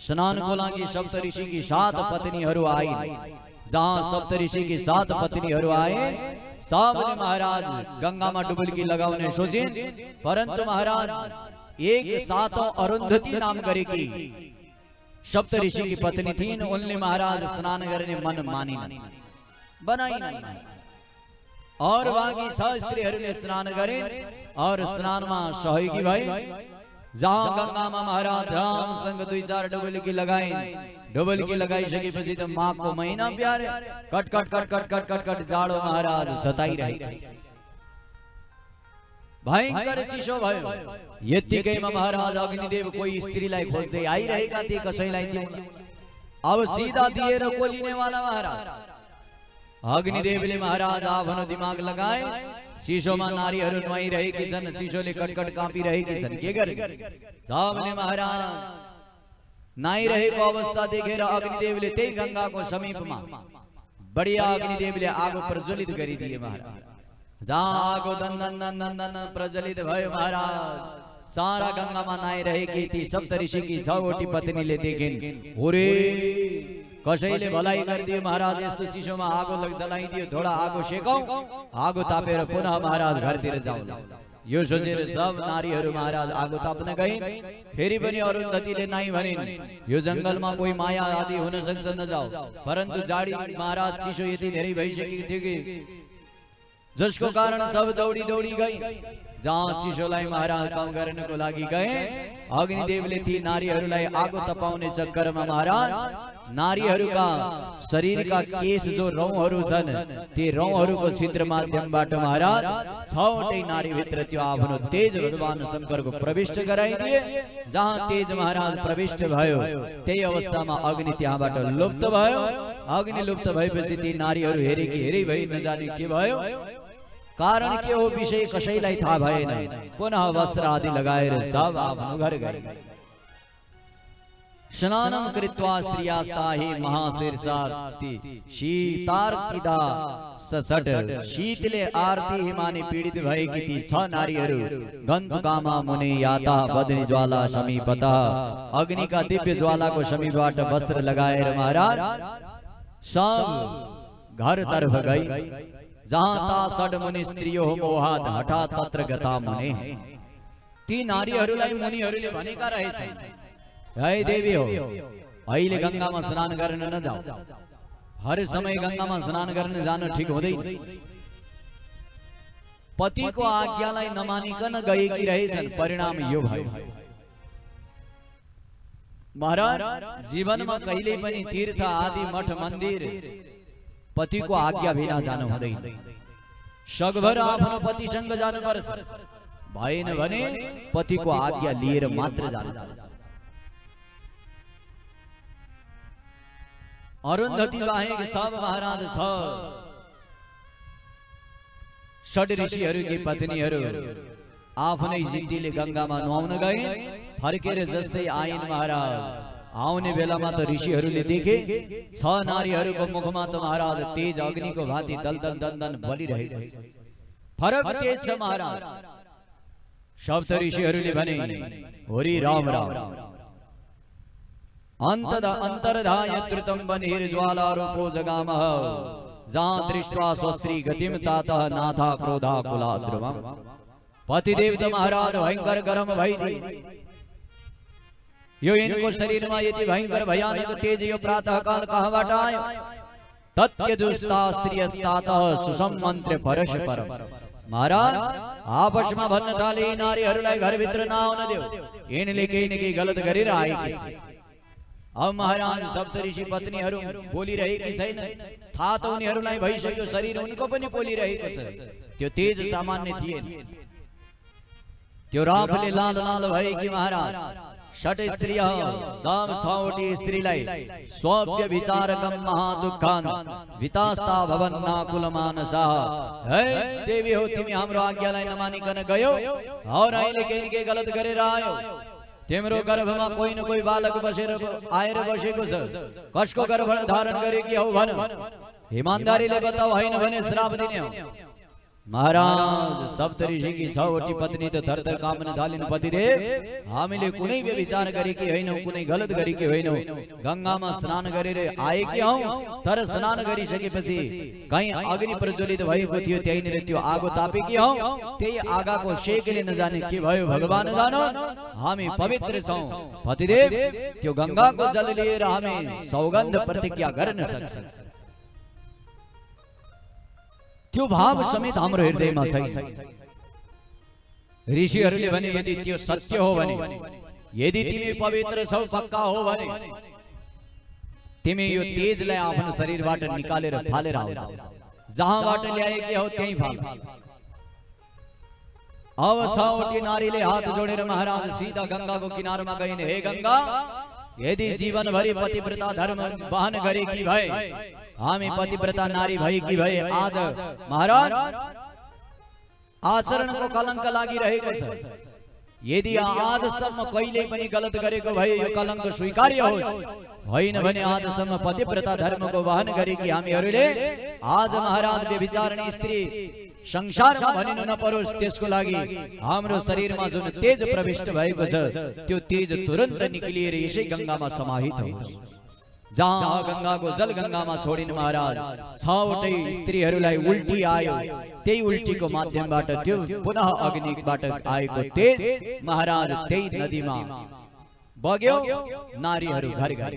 स्नानको लागि सप्त ऋषि की 7 पत्नीहरू आई। जहां सप्त ऋषि की 7 पत्नीहरू आए, सबले महाराज गंगामा डुबुल्की लगाउने सोचे, परंतु महाराज एक 7औं अरुंधति नाम गरेकी सप्त ऋषि की पत्नी थिइन्। उनले महाराज स्नान गर्ने मन मानिन, बनाइन और बाँकी 6 स्त्रीहरूले स्नान गरे और स्नानमा सहयोगी भए। जहाँ गंगामा महाराज रामसँग 2-4 डुबुल्की लगाइन्। डुबुल्की लगाइसकेपछि त माघको महिना प्यारे cut cut cut cut cut cut cut जाडो महाराज सताइरहेको भयंकर चिसो भयो। यतिकैमा महाराज अग्निदेव कोही स्त्रीलाई खोज्दै आइरहेका थिए, कसैलाई दिउन्। अब सीधा दिएर कोलिने वाला महाराज अग्निदेवले महाराज आफ्नो दिमाग लगाए। चिसोमा नारीहरू नुहाइरहेकी छन्, चिसोले कटकट काँपिरहेकी छन्, के गरे? सबले महाराज नुहाइरहेको अवस्था देखेर अग्निदेवले त्यही गंगाको समीपमा बढिया अग्निदेवले आगो प्रज्वलित गरिदिए। महाराज जहाँ आगो दन दन दन दन दन प्रज्वलित भयो, महाराज सारा गंगामा नुहाइरहेकी ती सप्त ऋषि की 6वटी पत्नीले देखेन्। ओरे कसैले भलाइ गरिदियो महाराज, यस्तो चिसोमा आगो जलाइदियो, थोडा आगो सेकौं, आगो तापेर पुनः महाराज घरतिर जाउँ। यो सोचेर सब नारीहरू महाराज आगो ताप्न गए। फेरि पनि अरुन्धतीले नाइ भनिन्, यो जंगलमा कोही माया आदि हुन सक्छ, नजाऊ। परन्तु जाडी महाराज चिसो यति धेरै भइसकेको थियो कि जसको कारण सब दौडी दौडी गई। जहाँ चिसोलाई महाराज कम गर्नको लागि गए, अग्निदेवले ती नारीहरूलाई आगो तपाउने चक्करमा महाराज नारीहरूका शरीरका केश जो रौंहरू छन्, ती रौंहरूको छिद्र माध्यमबाट महाराज 6वटै नारी भित्र त्यो आफ्नो तेज भगवान शंकरको प्रविष्ट गराइदिए। जहाँ तेज महाराज प्रविष्ट भयो, त्यही अवस्थामा अग्नि त्यहाँबाट लुप्त भयो। अग्नि लुप्त भएपछि ती नारीहरू हेरेकी हेरै भई नजाने के भयो, कारण के हो विषय कसैलाई थाहा भएन। पुनः वस्त्र आदि लगाएर सब आफ्नो घर गए। स्नानं कृत्वा स्त्रियास्ताहि महाशीर्षार्ति शीतार्तिदा ससट। शीतले आरती हिमानी पीडित भएकी ती 6 नारीहरू गन्धकामा मुने याता बदनी ज्वाला समीपता। अग्निका दिव्य ज्वालाको समीपबाट वस्त्र लगाएर महाराज सब घर तर्फ गई। जहाँ ता षड मुनि स्त्रियो मोहात हठा तत्र गता मुने। ती नारीहरूलाई मुनिहरूले भनेका रहेछन्, हे देवी हो, अहिले गंगामा स्नान गर्न नजाऊ। हर समय गंगामा स्नान गर्न जान ठीक हुँदैन। पतिको आज्ञालाई नमानिकन गएकी रहेछन्। परिणाम यो भयो महाराज, जीवनमा कहिल्यै पनि तीर्थ आदि मठ मन्दिर पतिको आज्ञा बिना जानु हुँदैन। सगभर आफ्नो पतिसँग जानुपर्छ, भएन भने पतिको आज्ञा लिएर मात्र जानुपर्छ। अरुन्धती बाहेक सब महाराज 6 ऋषिहरूकी पत्नीहरू आफ्नै जिद्दीले गंगामा नुहाउन गए। फर्केर जस्तै आइन् महाराज। आउने बेलामा त ऋषिहरूले देखे 6 नारीहरूको मुखमा त महाराज तेज अग्निको भाँति दलदल दन्दन बलिरहेको छ। फरक तेज छ महाराज। सप्त ऋषिहरूले भने, होरी राम राम। अंतर्धाय कृतं बहिर्ज्वालारूपो जगामः जहाँ दृष्ट्वा स्वस्त्री गतिम तातः नाथा क्रोधा कुलाद्रुमम्। पतिदेवता महाराज भयंकर गर्म भई थी। यो इनको शरीर में यति भयंकर भयानक तेज यो प्रातः काल कहबाट आयो। तत्यदुस्ता स्त्रीस्तातः सुसंमन्त्र परश परम। महाराज आपस में भन्न थाले नारीहरूलाई घर भित्र नआउन देऊ, इनले केही न केही गलत गरेर आएकी छन्। अब महाराज सप्तऋषि पत्नीहरू बोलिरहेकी छैन, थाहा त उनीहरूलाई भइसक्यो शरीर उनको पनि बोलिरहेको छ। त्यो तेज सामान्य थिएन, त्यो राफले लाल लाल भएकी महाराज षट स्त्री सब छवटी स्त्रीलाई स्वप्य विचारकम महादुःखान वितास्ता भवन्नाकुल मानसा। हे देवी हो, तिमी हाम्रो आज्ञालाई नमानिकन गयो और अहिले केही न केही गलत गरेर आयो। तिम्रो गर्भमा कोही न कोही बालक बसेर आएर बसेको छ, कसको गर्भ धारण गरेकी हौ भन, इमानदारीले बताऊ, होइन भने श्राप दिने हो। महाराज सप्तऋषि की छवटी पत्नी तो थरथर कामन थालिन्। पतिदेव हामीले कुनै व्यभिचार गरेकी होइनौ, कुनै गलत गरेकी होइनौ, गंगामा स्नान गरेर आएकी हौ। तर स्नान गरिसकेपछि कहीं अग्नि प्रज्वलित भएको थियो, त्यहीँनिर त्यो आगो तापेकी हौ। त्यही आगाको सेकले नजाने के भयो भगवान जानो, हामी पवित्र छौं। पतिदेव त्यो गंगाको जल लिएर हामी सौगन्ध प्रतिज्ञा गर्न सक्छौं। त्यो भाव समेत हाम्रो हृदयमा छैन। ऋषिहरूले भने यदि त्यो सत्य हो भने, यदि तिमी पवित्र छौ पक्का हो भने तिमी यो तेजलाई आफ्नो शरीरबाट निकालेर फालेर आऊ, जहाँबाट ल्याएकी हौ त्यही फाल। अब छवटी नारीले हात जोडेर महाराज सीधा गंगाको किनारमा गइन्। हे गंगा, यदि जीवनभरि पतिव्रता धर्म वहन गरेकी भए, हामी पतिव्रता नारी भएकी भए, आज महाराज आचरणको कलंक लागिरहेको छ। यदि आजसम्म कहिले पनि गलत गरेको भए यो कलंक स्वीकार्य होस्, होइन भने आजसम्म पतिव्रता धर्मको वहन गरेकी हामीहरूले आज महाराज व्यभिचारिणी स्त्री संसारमा भनिनु नपरोस्, त्यसको लागि हाम्रो शरीरमा जुन तेज प्रविष्ट भएको छ त्यो तेज तुरन्त निक्लिएर यसै गंगामा समाहित हुन्छ। जहाँ गंगाको जल गंगामा छोडिन् महाराज, छवटै स्त्रीहरूलाई उल्टी आयो। त्यही उल्टीको माध्यमबाट त्यो पुनः अग्निबाट आएको तेज महाराज त्यही नदीमा बग्यो। नारीहरू घर घर।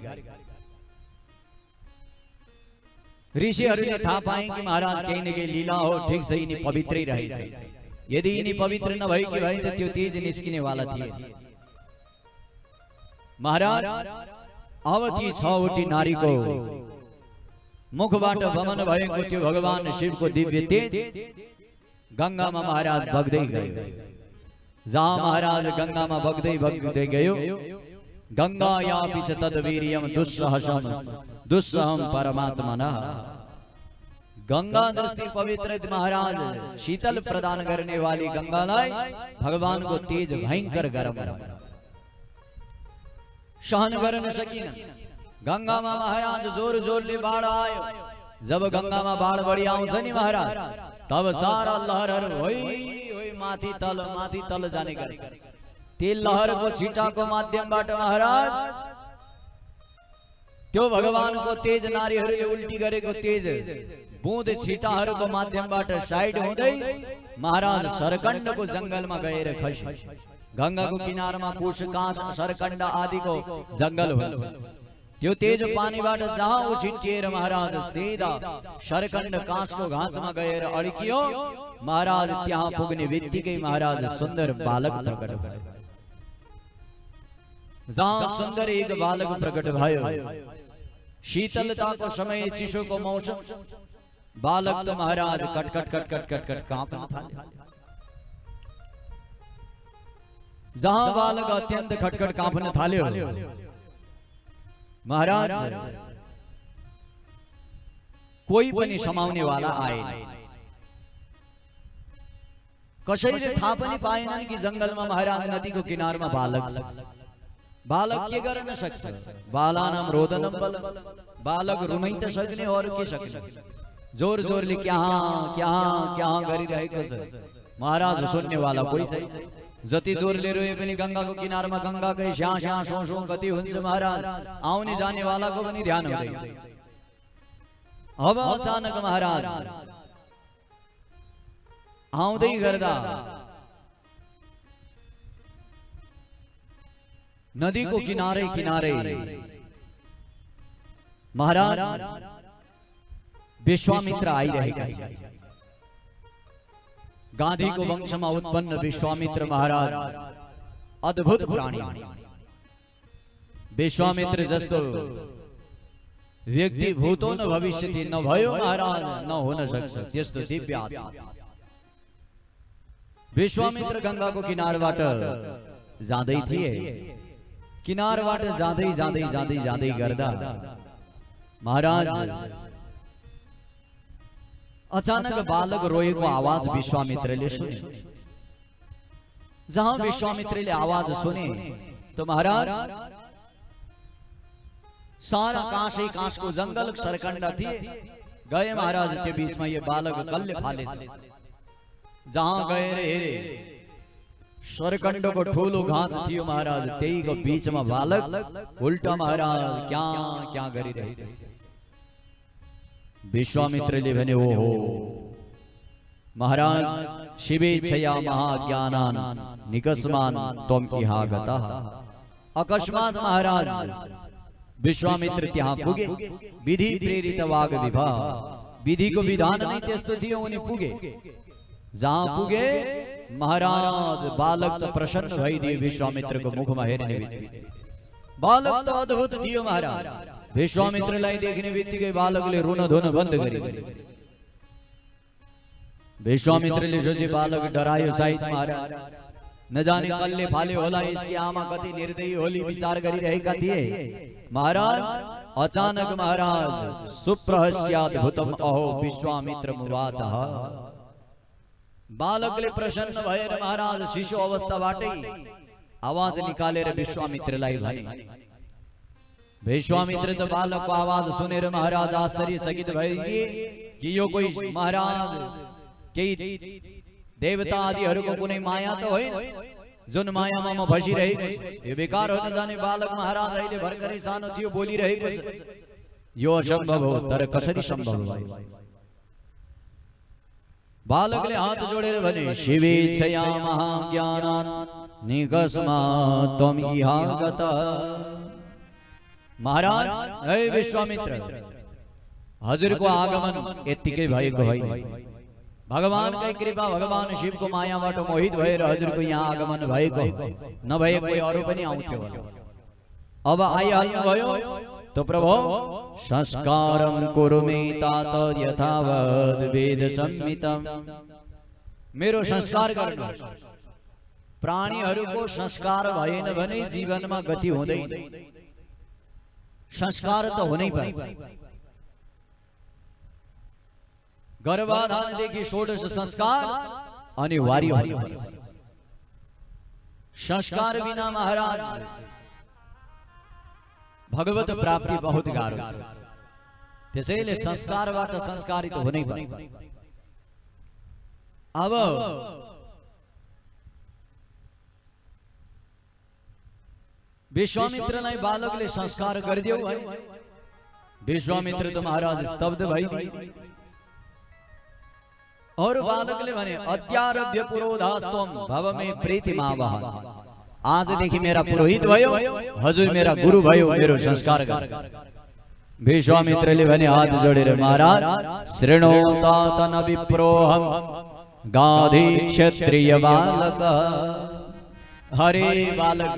ऋषिहरूले थाहा पाए कि महाराज केही न केही लीला हो, ठिक छ यिनी पवित्रै रहेछ। यदि यिनी पवित्र नभएकी भए त त्यो तेज निस्किने वाला थिए। महाराज अब ती छवटी नारीको मुखबाट वमन भएको त्यो भगवान शिवको दिव्य तेज गंगामा महाराज बग्दै गयो। जहाँ महाराज गंगामा बग्दै बग्दै गयो, गंगा यापि च तद्वीर्यं दुस्सहं परमात्मना। गंगा जस्ती पवित्र महाराज शीतल प्रदान करने वाली गंगालाई भगवान को तेज भयंकर गरम सहन गर्न सकिन। गंगामा महाराज जोर जोरले बाढ आयो। जब गंगामा बाढ बढी आउँछ नि महाराज, तब सारा लहरहरू होइ होइ माथि तल जाने गर्छ। त्यो लहरको छिटाको माध्यमबाट महाराज त्यो भगवानको तेज नारीहरूले उल्टी गरेको तेज बुँद छिटाहरूको माध्यमबाट साइड हुँदै महाराज सरकण्डको जंगलमा गएर खसे। गंगाको किनारमा पुष काँस सरकण्ड आदिको जंगल हुन्छ। त्यो तेज पानीबाट जहाँ उछिटिएर महाराज सीधा सरकण्ड काँसको घाँसमा गएर अड्कियो। महाराज त्यहाँ पुग्ने बित्तिकै महाराज सुन्दर बालक प्रकट भयो। जहाँ सुन्दर एक बालक प्रकट भयो, शीतलताको समय, चिसोको मौसम, बालक तो महाराज कटकट कटकट कटकट कांपन थाले। जहाँ बालक अत्यंत खटखट कांपन थाल्यो, महाराज कोही पनि समाउने वाला आए। कसैले थाहा पनि पाएनन् कि जंगलमा महाराज नदीको किनारमा बालक छ। बालक के गर्न सक्छ? बालानाम रोदनम बल। बालक रुनै त सक्ने, अरु के सक्ने? जोर जोरले क्या गरिरहेको छ। महाराज सुन्ने वाला कोही छैन। जति जोरले रोए पनि गंगाको किनारमा गंगाकै श्या श्या शो शो गति हुन्छ महाराज। आउने जाने वालाको पनि ध्यान हुँदैन। अब अचानक महाराज आउँदै गर्दा नदीको किनारै किनारै महाराज विश्वामित्र आइरहेका थिए। गांधीको वंशमा उत्पन्न विश्वामित्र महाराज अद्भुत प्राणी। विश्वामित्र जस्तो व्यक्ति भूतो न भविष्यति नभयो महाराज, न हुन सक्छ त्यस्तो दिव्य आत्मा। विश्वामित्र गंगाको किनारबाट जाँदै थिए। किनारबाट जाँदै जाँदै जाँदै जाँदै गर्दा महाराज अचानक बालक रोएको आवाज विश्वामित्रले सुने। जहां विश्वामित्रले आवाज सुने तो महाराज सारा काँसै काँसको जंगल सरकंडा थिए। गए महाराज त्यो बीचमा यो बालक कल्ले फाले। जहां गएर हेरे सरकंडको ठूलो घाँस थियो महाराज, त्यहीको बीचमा बालक उल्टा महाराज क्या क्या गरिरहेको। विश्वामित्रले भने ओहो महाराज शिवेच्छया महाज्ञानान् निकस्मान् त्वम् इहा गतः। अकस्मात् महाराज विश्वामित्र त्यहाँ पुगे। विधि प्रेरित वाग विवाह, विधिको विधान नै त्यस्तो थियो। उनी पुगे। जहाँ पुगे महाराज बालक तो प्रसन्न भइदिए। विश्वामित्रको मुखमा हेर्ने बित्तिकै बालक तो अद्भुत थियो महाराज। विश्वामित्रलाई देख्ने बित्तिकै बालकले रुन धुन बन्द गरे। विश्वामित्रले सोचे बालक डरायो सायद महाराज, न जाने कल्ले फाले होला, इसकी आमा कति निर्दयी होली विचार गरिरहेका थिए। महाराज अचानक महाराज सुप्रहस्याद्भुतम अहो विश्वामित्र मुवाचः। बालकले प्रसन्न भएर महाराज शिशु अवस्थाबाटै आवाज निकालेर विश्वामित्रलाई भने। विश्वामित्र तो बालकको आवाज सुनेर महाराज आश्चर्यचकित भइदिए कि यो कोही महाराज केही देवता आदिहरूको कुनै माया त होइन, जुन मायामा म फसिरहेको छु। यो बेकार हुन जाने बालक महाराज अहिले भर्खरै सानो थियो, बोलिरहेको छ। यो असम्भव हो, तर कसरी सम्भव भयो? बालकले हात जोडेर भने शिवेच्छया महाज्ञानान् निकस्मात् त्वम् इहा गतः। महाराज हे विश्वामित्र, हजुरको आगमन यतिकै भएको होइन। भगवानकै कृपा, भगवान शिवको मायाबाट मोहित भएर हजुरको यहाँ आगमन भएको, नभए कोही अरू पनि आउँथ्यो। अब आइहाल्नु भयो तो प्रभु संस्कारं कुरु मे तात यथावद् वेद संहितम्। मेरो संस्कार गर्नु। प्राणीहरूको संस्कार भएन भने जीवनमा गति हुँदैन। संस्कार त हुनै पर्छ। गर्भाधानदेखि षोडश संस्कार अनिवार्य हुनुपर्छ। संस्कार बिना महाराज भगवत प्राप्ति बहुत गाह्रो छ। त्यसैले संस्कारबाट संस्कारित हुनै पर्छ। अब विश्वामित्रलाई बालकले संस्कार गरिदियो है। विश्वामित्र तो महाराज स्तब्ध भइदिए। और बालकले भने अद्यारभ्य पुरोधास्त्वं भव मे प्रीतिमावह। आजदेखि मेरा पुरोहित भयो, हजुर मेरा गुरु भयो, मेरो संस्कार गर। विश्वामित्रले भने हात जोडेर महाराज शृणोतात न विप्रोहम गाधी क्षत्रिय बालक। हरे बालक,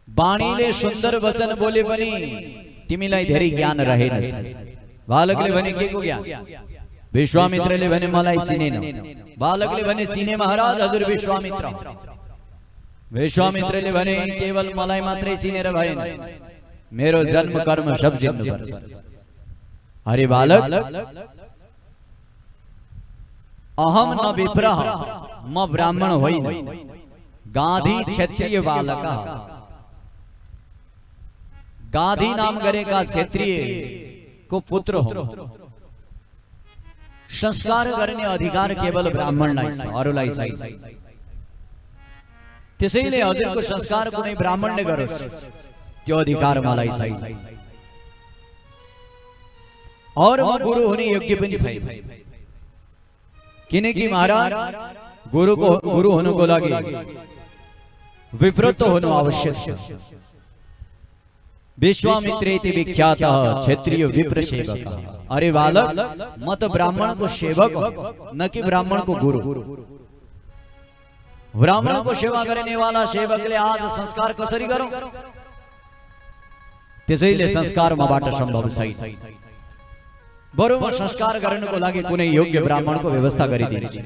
वाणीले सुन्दर वचन बोले पनि तिमीलाई धेरै ज्ञान रहेनछ। बालकले भने के को ज्ञान? विश्वामित्रले भने मलाई चिनेन। बालकले भने चिने महाराज, हजुर विश्वामित्र। विश्वामित्रले भने केवल मलाई मात्रै चिनेर भएन, मेरो जन्म कर्म सब जित्नुपर्छ। हरे बालक, अहम न विप्रः, म ब्राह्मण होइन, गाधी क्षत्रिय बालक। गाधी नाम गरेका क्षत्रिय को पुत्र हो। संस्कार गर्ने अधिकार केवल ब्राह्मणलाई छ, अरूलाई छैन। त्यसैले हजुरको संस्कार कुनै ब्राह्मणले गरोस् त्यो अधिकार मलाई छैन और म गुरु हुने योग्य पनि छैन किनकि महाराज गुरु हुनुको लागि विप्रत्व हुनु आवश्यक छ। विश्वामित्र इति विख्यात क्षेत्रीय विप्र सेवक। अरे बालक, म त ब्राह्मण को सेवक न कि ब्राह्मण को गुरु। ब्राह्मण को सेवा करने वाला सेवकले आज संस्कार कसरी गरौं? त्यसैले संस्कार मबाट सम्भव छैन। बरु म संस्कार गर्नको लागि कुनै योग्य ब्राह्मणको व्यवस्था गरिदिन्छु।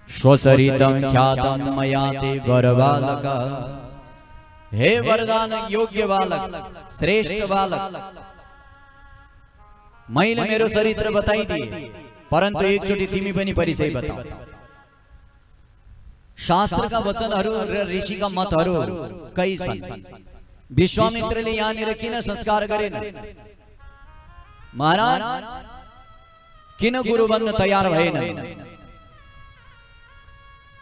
स्वचरितं ख्यातं मया ते वरबालक। हे वरदान योग्य बालक, श्रेष्ठ बालक, मैले मेरो चरित्र बताइदिए, परन्तु एकचोटि तिमी पनि परिचय बताऊ। शास्त्रका वचनहरू र ऋषिका मतहरू कई छन्। विश्वामित्रले यहाँनिर किन संस्कार गरेन? महाराज किन गुरु बन्न तयार भएन?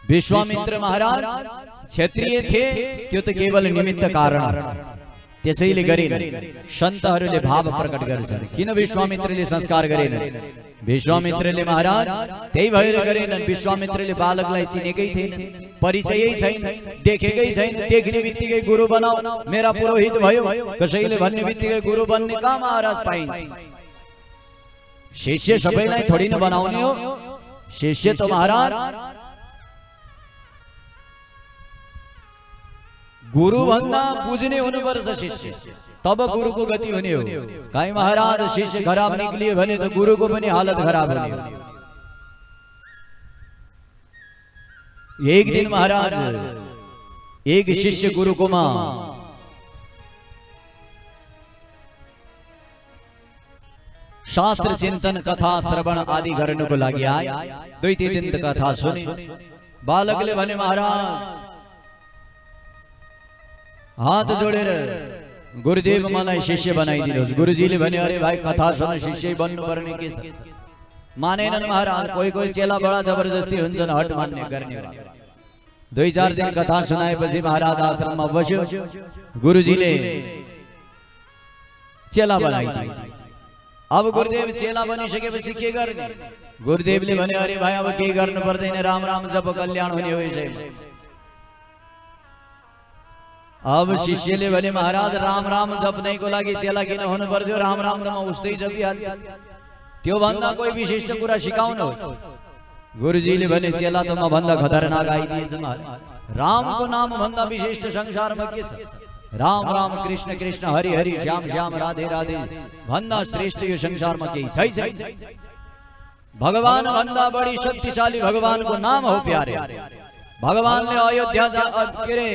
विश्वामित्र महाराज क्षत्रिय थिए, त्यो त केवल निमित्त कारण, त्यसैले गरेन। सन्तहरूले भाव प्रकट गर्छन् किन विश्वामित्रले संस्कार गरेन? विश्वामित्रले महाराज त्यही भएर गरेनन्। विश्वामित्रले बालकलाई चिनेकै थिएन, परिचयै छैन, देखेकै छैन। देख्ने बित्तिकै गुरु बनाऊ, मेरा पुरोहित भयो, कसैले भन्ने बित्तिकै गुरु बन्ने कहाँ महाराज पाइन्छ? शिष्य सबैलाई थोडी न बनाउने हो। शिष्य त महाराज गुरु भन्दा बुझ्ने हुनुपर्छ शिष्य, तब गुरुको गति हुने हो। कहीं महाराज शिष्य खराब निक्लियो भने त गुरुको पनि हालत खराब हुने हो। एक दिन महाराज एक शिष्य गुरुकोमा शास्त्र चिंतन कथा श्रवण आदि गर्नको लागि आए। दुई तीन दिन त कथा सुने। बालकले भने महाराज हात जोडेर गुरुदेव मलाई शिष्य बनाइदिनुहोस्। गुरुजीले भने अरे भाइ कथा सुन शिष्य बन्नुपर्ने के छ? मानेनन् महाराज। कोही कोही चेला बडा जबरजस्ती हुन्छन्, हट मान्ने गर्ने। दुई चार दिन कथा सुनाएपछि महाराज आश्रममा बस्यो। गुरुजीले चेला बनाइदिए। अब गुरुदेव चेला बनिसकेपछि के गर्ने? गुरुदेवले भने अरे भाइ अब के गर्नु पर्दैन, राम राम जप कल्याण हुने हो यसैमा। अब शिष्यले भने महाराज राम राम जप्नेको लागि चेला किन हुनु पर्यो? राम राम त म उस्तै जपिहाल्छु। त्यो भन्दा कोही विशिष्ट कुरा सिकाउनुहोस्। गुरुजीले भने चेला त म भन्दा खतरनाक आइदिएछ। रामको नाम भन्दा विशिष्ट संसारमा के छ? राम राम कृष्ण कृष्ण हरि हरि श्याम श्याम राधे राधे भन्दा श्रेष्ठ यो संसारमा केही छैन। भगवान भन्दा बढी शक्तिशाली भगवानको नाम हो प्यारे। भगवानले अयोध्या के रे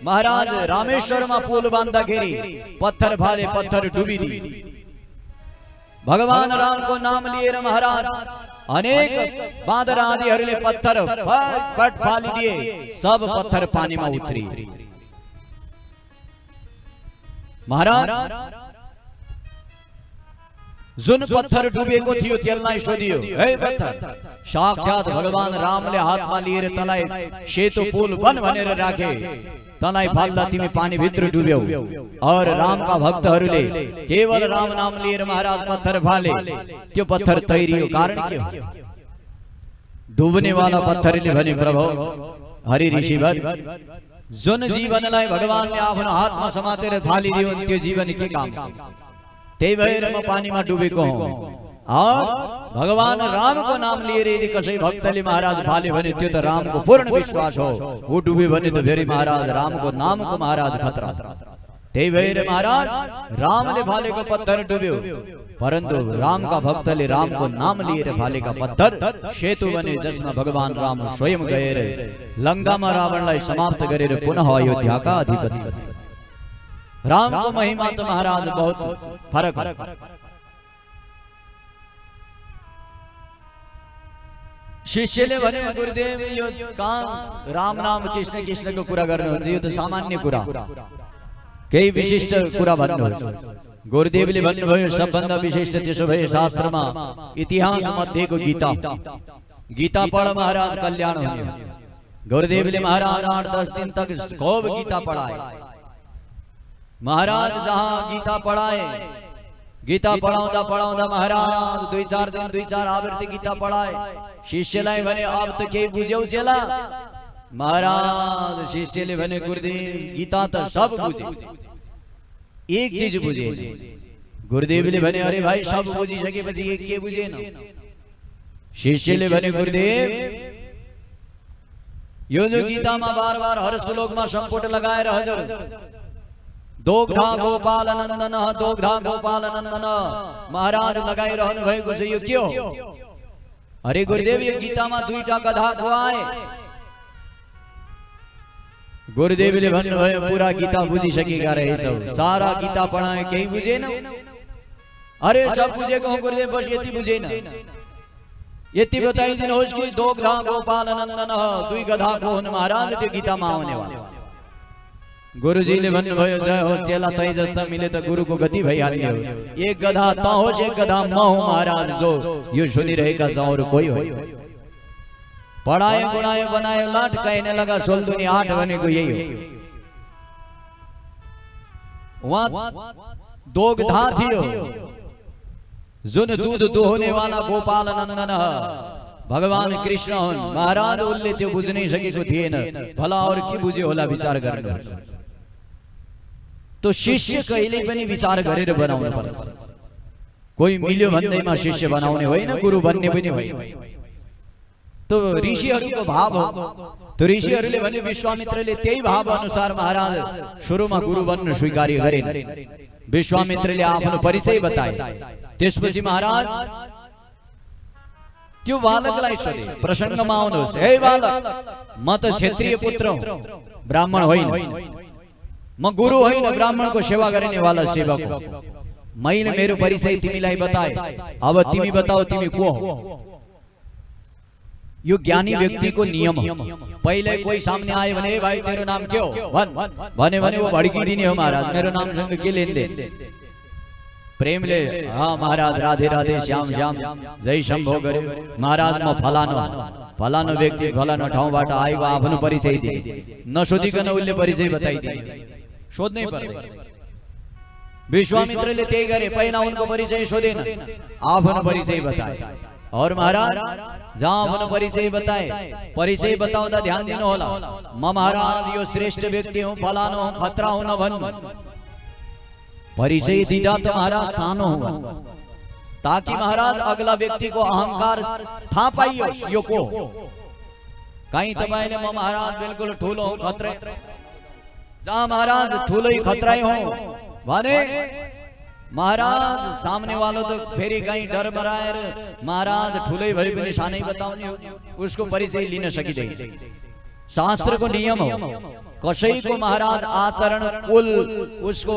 महाराज रामेश्वरमा पुल बाँध्दाखेरि पत्थर फाले, पत्थर डुबिदिए। भगवान रामको नाम लिएर महाराज अनेक बाँदर आदिहरूले पत्थर फट फालिदिए, सब पत्थर पानीमा उत्रिए। महाराज जुन पत्थर डुबेको थियो त्यसलाई सोधियो, हे पत्थर, साक्षात भगवान रामले हातमा लिएर तलाई सेतो पुल बन भनेर राखे, तलाई फाल्दा तिमी पानी भित्र डुब्यौ। और राम का भक्तहरूले केवल राम नाम लिएर महाराज पत्थर फाले, त्यो पत्थर तैरियो। कारण के हो? डुब्ने वाला पत्थरले भने प्रभु हरि ऋषिवर, जुन जीवनलाई भगवानले आफ्नो हातमा समातेर फालिदियो त्यो जीवन के काम? त्यही भएर म पानीमा डुबेको हुँ। और भगवान रामको नाम लिएर यदि कसै भक्तले महाराज फाले भने त्यो त रामको पूर्ण विश्वास हो। वो डुबे भने त फेरि महाराज रामको नामको महाराज खतरा। त्यही भएर महाराज रामले फालेको पत्थर डुब्यो, परन्तु रामका भक्तले रामको नाम लिएर फालेका पत्थर सेतु बने, जसमा भगवान राम स्वयं गएर लंकामा रावणलाई समाप्त गरेर पुनः अयोध्याका अधिपति। रामको महिमा त महाराज बहुत फरक है। शिष्यले भने गुरुदेव यो काम राम नाम कृष्ण कृष्णको कुरा गर्नुहुन्छ, यो त सामान्य कुरा, केही विशिष्ट कुरा भन्नुहोस्। गुरुदेवले भन्नुभयो सबभन्दा विशिष्ट त्यसो भए शास्त्रमा इतिहास मध्येको गीता, गीता पढ महाराज कल्याण हुने। गुरुदेव ने महाराज 8-10 दिन तक खूब गीता पढ़ाए। महाराज जहां गीता पढ़ाए, गीता पढ़ाऊंदा महाराज 2-4 आवृत्ति गीता पढ़ाए। शिष्य लाई बने आप तो के बुझे चला। महाराज शिष्य ले बने गुरुदेव गीता तो सब बुझे, एक चीज बुझे। गुरुदेव ले बने अरे भाई सब बुझी सके પછી એક के बुझे ना। शिष्य ले बने गुरुदेव यो जो गीता में बार-बार हर श्लोक में संपुट लगाए रहजर दोग्धा गोपाल नंदन दोग्धा गोपाल नंदन महाराज लगाई रहन भाई को यो क्यों? अरे गुरुदेव ये गीता में 2टा गधा को आए। गुरुदेव ले भन भाई पूरा गीता बुझी सकेगा रहे सब सारा गीता पढ़ाए कहीं बुझे ना। अरे सब बुझे को गुरुदेव बस ये बुझे ना। ये बताई दिन होश की दोग्धा गोपाल नंदन 2 गधा को महाराज ते गीता में आने वाला। गुरुजी ने बन भयो जय हो चेला तई जस्ता मिले तो गुरु को गति भई हाल हो। एक गधा ता हो एक गधा म हो महाराज जो यो सुनी रहेगा और कोई हो। पढ़ाए गुणाए बनाए लाट कहने लगा सोल दुनिया 8 बने को यही हो। वहां 2 गधा थी जुन दूध दोहने वाला गोपाल नंदन भगवान कृष्ण महाराज उल्ले त्यो बुझ नहीं सके को थिए न भला और की बुझे होला विचार गर्नु। तो शिष्य कहिले पनि विचार गरेर बनाउनु पर्छ। कोही मिल्यो भन्दैमा शिष्य बनाउने होइन, गुरु बन्ने पनि होइन। तो ऋषिहरूको भाव हो। तो ऋषिहरूले भने विश्वामित्रले त्यही भाव अनुसार महाराज सुरुमा गुरु बन्न स्वीकार्य गरेन। विश्वामित्रले आफ्नो परिचय बताए। त्यसपछि महाराज त्यो बालकलाई सोधे प्रसंगमा आउनुहोस्, हे बालक म त क्षत्रिय पुत्र हुँ, ब्राह्मण होइन। म गुरु होइन, ब्राह्मण को सेवा गर्ने वाला सेवक हो। मैले मेरो परिचय तिमीलाई बताए, अब तिमी बताओ तिमी को हो? यो ज्ञानी व्यक्ति को नियम हो। पहले कोई सामने आए भने भाइ तेरो नाम के हो भने वो भड्किदिने हो। महाराज मेरो नामसँग के लेनदेन? प्रेमले हाँ महाराज राधे राधे श्याम श्याम जय शंभो गरे महाराज म फलानो व्यक्ति फलानो ठाउँबाट आएको आफ्नो परिचय दिए। नसोधिकन उनले परिचय बताइदिए, सोध्नै पर्दैन। विश्वामित्रले त्यही गरे, पहिला उनको परिचय सोधेन, आफ्नो परिचय बताए। और महाराज जहाँ आफ्नो परिचय बताए, परिचय बताउँदा ध्यान दिनु होला। म महाराज यो श्रेष्ठ व्यक्ति हूँ, फलानो हूँ, खतरा हूँ न भन्नु। परिचय दिदा तो महाराज सानो हुआ, ताकि महाराज अगला व्यक्ति को अहंकार था पाइयो यो को। कहीं तपाईले म महाराज बिल्कुल ठूलो हूँ, खतरे जहाँ महाराज ठूलो ही खतरा हो भने महाराज सामने वालों तो फेरि कहीं डर मराएर महाराज ठूलै भए पनि सानै बताउने हो, उसको परिचय लिन सकिदैन। शास्त्र को नियम हो, कसैको महाराज आचरण कुल उसको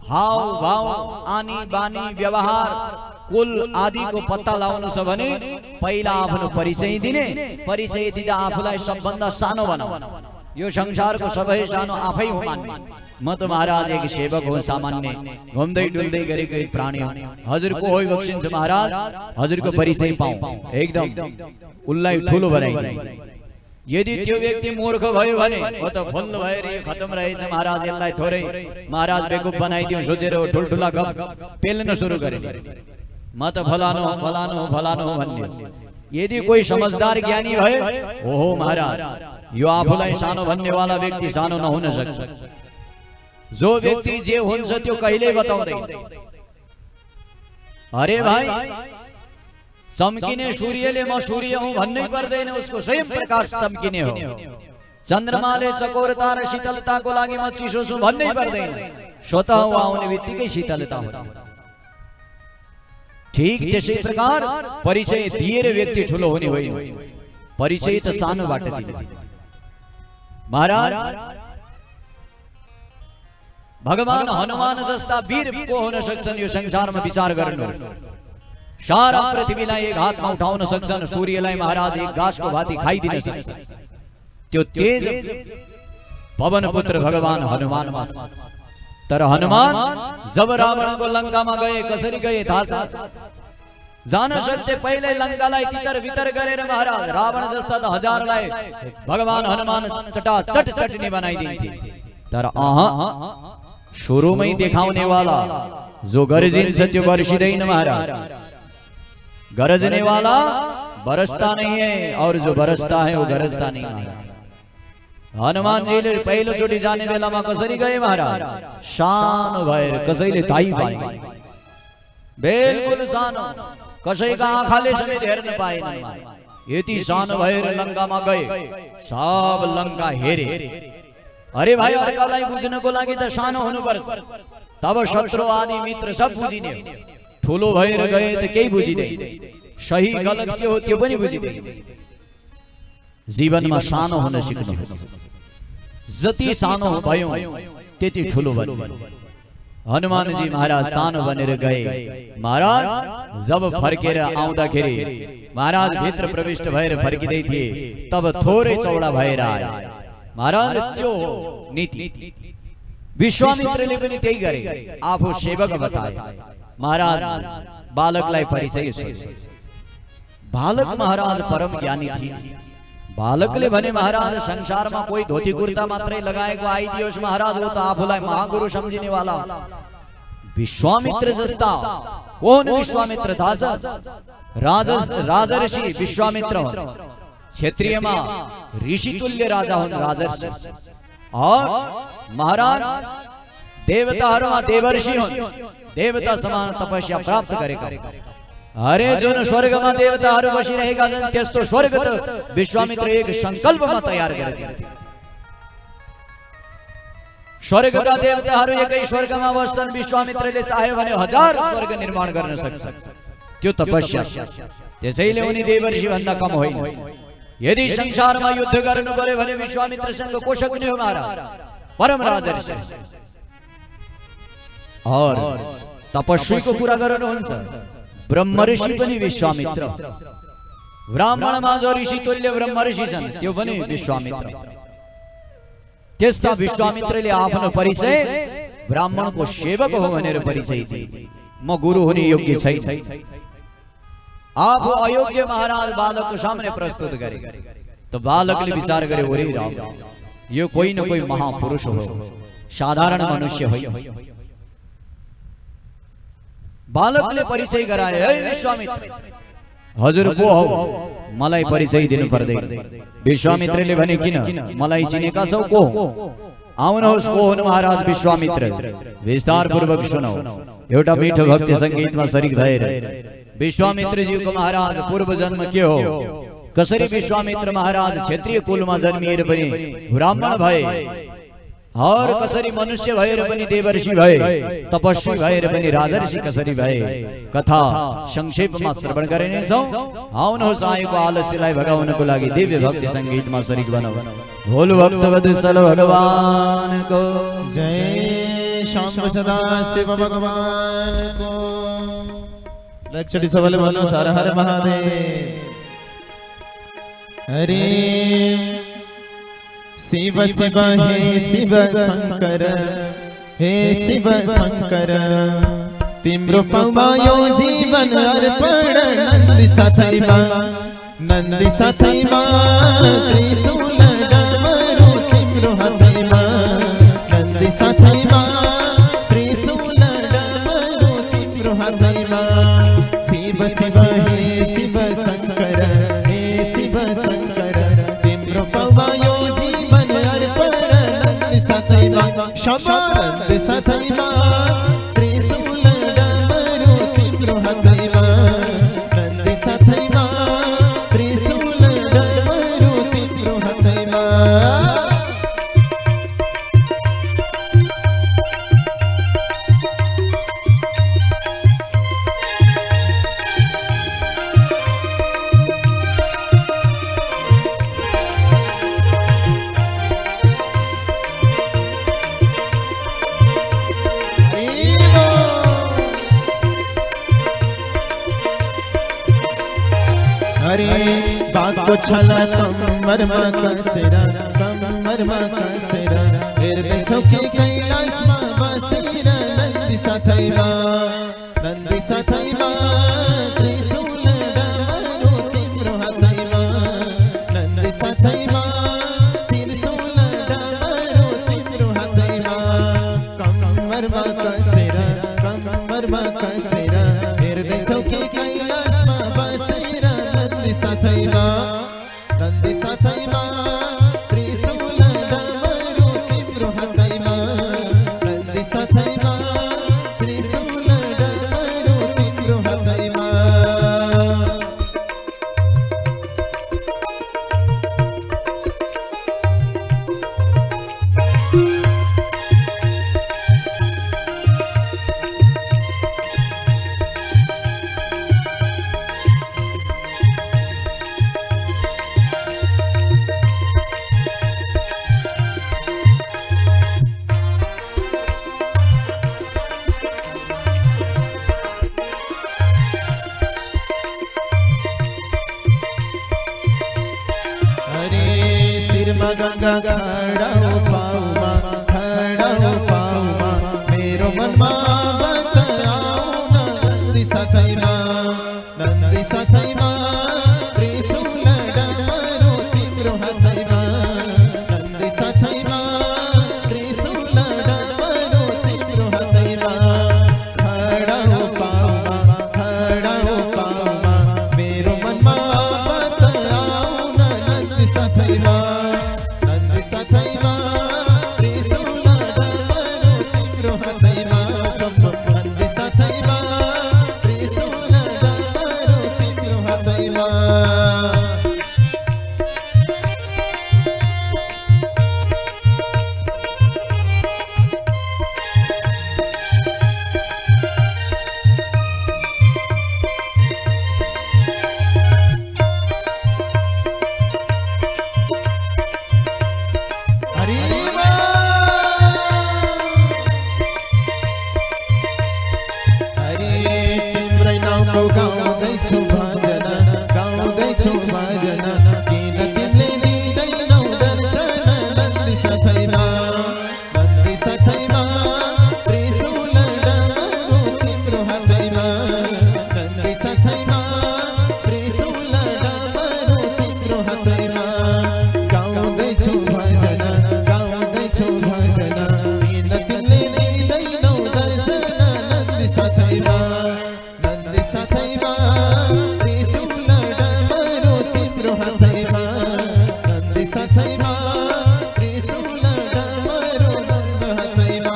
हाव भाव आनी बानी व्यवहार कुल आदि को पत्ता लाउनु छ भने पहिला आफ्नो परिचय दिने, परिचय दिँदा आफूलाई सबभन्दा सानो बनाउनु। यो संसारको सबै सानो आफै हो मान्ने। म त महाराज एक सेवक हो, सामान्य घुम्दै डुल्दै गरेको एक प्राणी हो। हजुर को होइ बक्सिन्छ महाराज, हजुरको परिचय पाऊँ एकदम उल्लाई ठुलो बनाइदिने। यदि त्यो व्यक्ति मूर्ख भयो भने वो त फुल भएर यो खत्म रहेछ महाराज, यसलाई थोरै महाराज बेकुफ बनाइदिउँ सोचेर ठुलठुला गफ पेल्न सुरु गरे। म त फलानो फलानो फलानो भन्ने। यदि कोही समझदार ज्ञानी भए, ओहो महाराज यो आफूलाई सानो भन्ने वाला व्यक्ति सानो नहुन सक्छ। जो व्यक्ति जे हुन्छ त्यो कहिल्यै बताउँदैन। अरे भाइ चम्किने सूर्यले म सूर्य हूँ भन्नै पर्दैन, उसको स्वयं प्रकाश चम्किने हो। चन्द्रमाले चकोरता र शीतलताको लागि म चिसो छु भन्नै पर्दैन, स्वतः आउने बित्तिकै शीतलता हो। ठीक त्यसै प्रकार परिचय दिएर व्यक्ति ठुलो हुने होइन, परिचय त सानोबाट दिने। महाराज भगवान हनुमान जस्ता वीर को हुन सक्छन् यो संसारमा विचार गर्नु। सारा पृथ्वीलाई एक हातमा उठाउन सक्छन्, सूर्यलाई महाराज एक घाँसको भाती खाइदिन सक्छन्। त्यो तेज पवन पुत्र भगवान हनुमानमा छ। तर हनुमान जब रावणको लंकामा गए कसरी गए थाहा छ? जान सत्य पहिले लंकाला तितर वितर करे रे महाराज। रावण जस्ता तो हजार लाए, भगवान हनुमान चटा चट चटनी बनाई दी थी। तर शुरू में ही दिखाने वाला जो गरजिन सत्य वर्षी देन महाराज। गरजने वाला बरसता नहीं है और जो बरसता है वो गरजता नहीं है। हनुमान जी ने पहले चोटी जाने वेला मा कसरी गए महाराज। शान भैर कसैले ताई पाई, बिल्कुल शान कसै का आँखाले समेत हेर्न पाएन। यति शान भैर लंका मा गए, सब लंका हेरे। अरे भाई अर्कालाई बुझ्नको लागि त सानो हुनुपर्छ, तब शत्रु आदि मित्र सब बुझिने। ठुलो भएर गए त केही बुझिदैन, सही गलत के हो त्यो पनि बुझिदैन। जीवनमा सानो हुन सिक्नुहोस्, जति सानो भयो त्यति ठुलो बन्नु। हनुमान जी महाराज सानो बनेर गए। महाराज जब फर्केर आउँदाखेरि महाराज भित्र प्रविष्ट भएर फर्किँदै थिए, तब थोरै चौडा भएर आए। महाराज त्यो नीति विश्वामित्रले पनि त्यही गरे, आफू सेवक बताए। महाराज बालकलाई परिचय सोधे। बालक महाराज परम ज्ञानी थिए। बालकले भने महाराज संसारमा कोही धोती कुर्ता मात्रै लगाएको आइदियोस् महाराज, वो त आफूलाई महागुरु सम्झिने वाला। विश्वामित्र जस्ता कोन विश्वामित्र थाहा छ? राजर्षि विश्वामित्र हुन्। क्षेत्रीयमा ऋषि तुल्य राजा हुन् राजर्षि। और महाराज देवताहरूमा देवर्षि हुन्, देवता समान तपस्या प्राप्त गरेका। अरे जुन स्वर्गमा देवताहरू बसिरहेका छन् त्यस्तो स्वर्ग त विश्वामित्र एक संकल्पमा तयार गरिदिए। स्वर्गका देवताहरू एकै स्वर्गमा बस्छन्, विश्वामित्रले चाह्यो भने 1000 स्वर्ग निर्माण गर्न सक्छ। त्यो तपस्या, त्यसैले उनी देवर्षि भन्दा कम होइन। यदि संसारमा युद्ध गर्नु पर्यो भने विश्वामित्रसँग को सक्ने हो महाराज? परम राजर्षि। और तपस्वीको कुरा गर्नुहुन्छ, ब्रह्मर्षि पनि विश्वामित्र। ब्राह्मणमा जो ऋषि तुल्य ब्रह्मर्षि छन् त्यो पनि विश्वामित्र। त्यस्ता विश्वामित्रले आफ्नो परिचय ब्राह्मणको सेवक हो भनेर परिचय दिए। म गुरु हुने योग्य छैन। आफू अयोग्य महाराज बालकको सामने प्रस्तुत गरे। तो बालकले विचार गरे, ओरे राम, यो कोही न कोही महापुरुष हो, साधारण मनुष्य होइन। बालकले परिचय गराए, हे विश्वामित्र, हजुर को हो? मलाई परिचय दिनु पर्दैन। विश्वामित्रले भने, किन? मलाई चिनेका छौ? को? आउनुहोस्, को हुनु महाराज विश्वामित्र? विस्तार पूर्वक सुनौ। एउटा मिठो भक्ति संगीतमा शरीक भएर विश्वामित्र जी को महाराज पूर्व जन्म के हो, कसरी विश्वामित्र महाराज क्षेत्रीय कुलमा जन्मिएर पनि ब्राह्मण भए, और कसरी मनुष्य भएर पनि देवर्षि भए, तपस्वी भएर पनि राजर्षि कसरी भए, कथा संक्षेपमा श्रवण गरिनेछौं। आउनुहोस्, आएको आलस्यलाई भगाउनको लागि दिव्य भक्ति संगीतमा शरीक बनौ। बोल भक्तवत्सल भगवान को जय। शाम सदा शिव भगवान को। लक्षटी सबल बोलो हर हर महादेव। हरे शिव शिव हे शिव शंकर, हे शिव शंकर, तिम्रो पायो जीवन अर्पण। नंदी साथैमा, नंदी साथैमा, त्रिशूल डमरू तिम्रो हातैमा। नंदी साथैमा, त्रिशूल डमरू तिम्रो हातैमा। शिव शिव हे शिव शंकर, हे शिव शंकर, तिम्रो पायो जीवन अर्पण। नंदी साथैमा, क्षमा नंदी साथैमा, त्रिशूल डमरू तिम्रो हातैमा। नंदी साथैमा, त्रिशूल डमरू तिम्रो हातैमा। अरे बाको छला कमरमा कसेरा, कमरमा कसेरा, हेर्दै छौ कि कैलाशमा बसेर। नन्दी साथैमा, नन्दी साथैमा, त्रिशूल सिरमा गंगा खड़ाओ पाऊमा मेरो मनमा बताओ नंदी ससैमा त्रिशूल डमरू तिम्रो हातैमा नंदी ससैमा त्रिशूल डमरू तिम्रो हातैमा खड़ाओ पाऊमा मेरो मनमा बताओ नंदी ससैमा त्रिशूल डमरू तिम्रो हातैमा नंदी ससैमा त्रिशूल डमरू तिम्रो हातैमा गाउँदैछु भजन किन तिमीले दिँदैनौ दर्शन नन्दी ससैमा त्रिशूल डमरू तिम्रो हातैमा नन्दी ससैमा त्रिशूल डमरू तिम्रो हातैमा गाउँदैछु भजन किन तिमीले दिँदैनौ दर्शन नन्दी ससैमा त्रिशूल डमरू तिम्रो हातैमा नन्दी ससैमा त्रिशूल डमरू तिम्रो हातैमा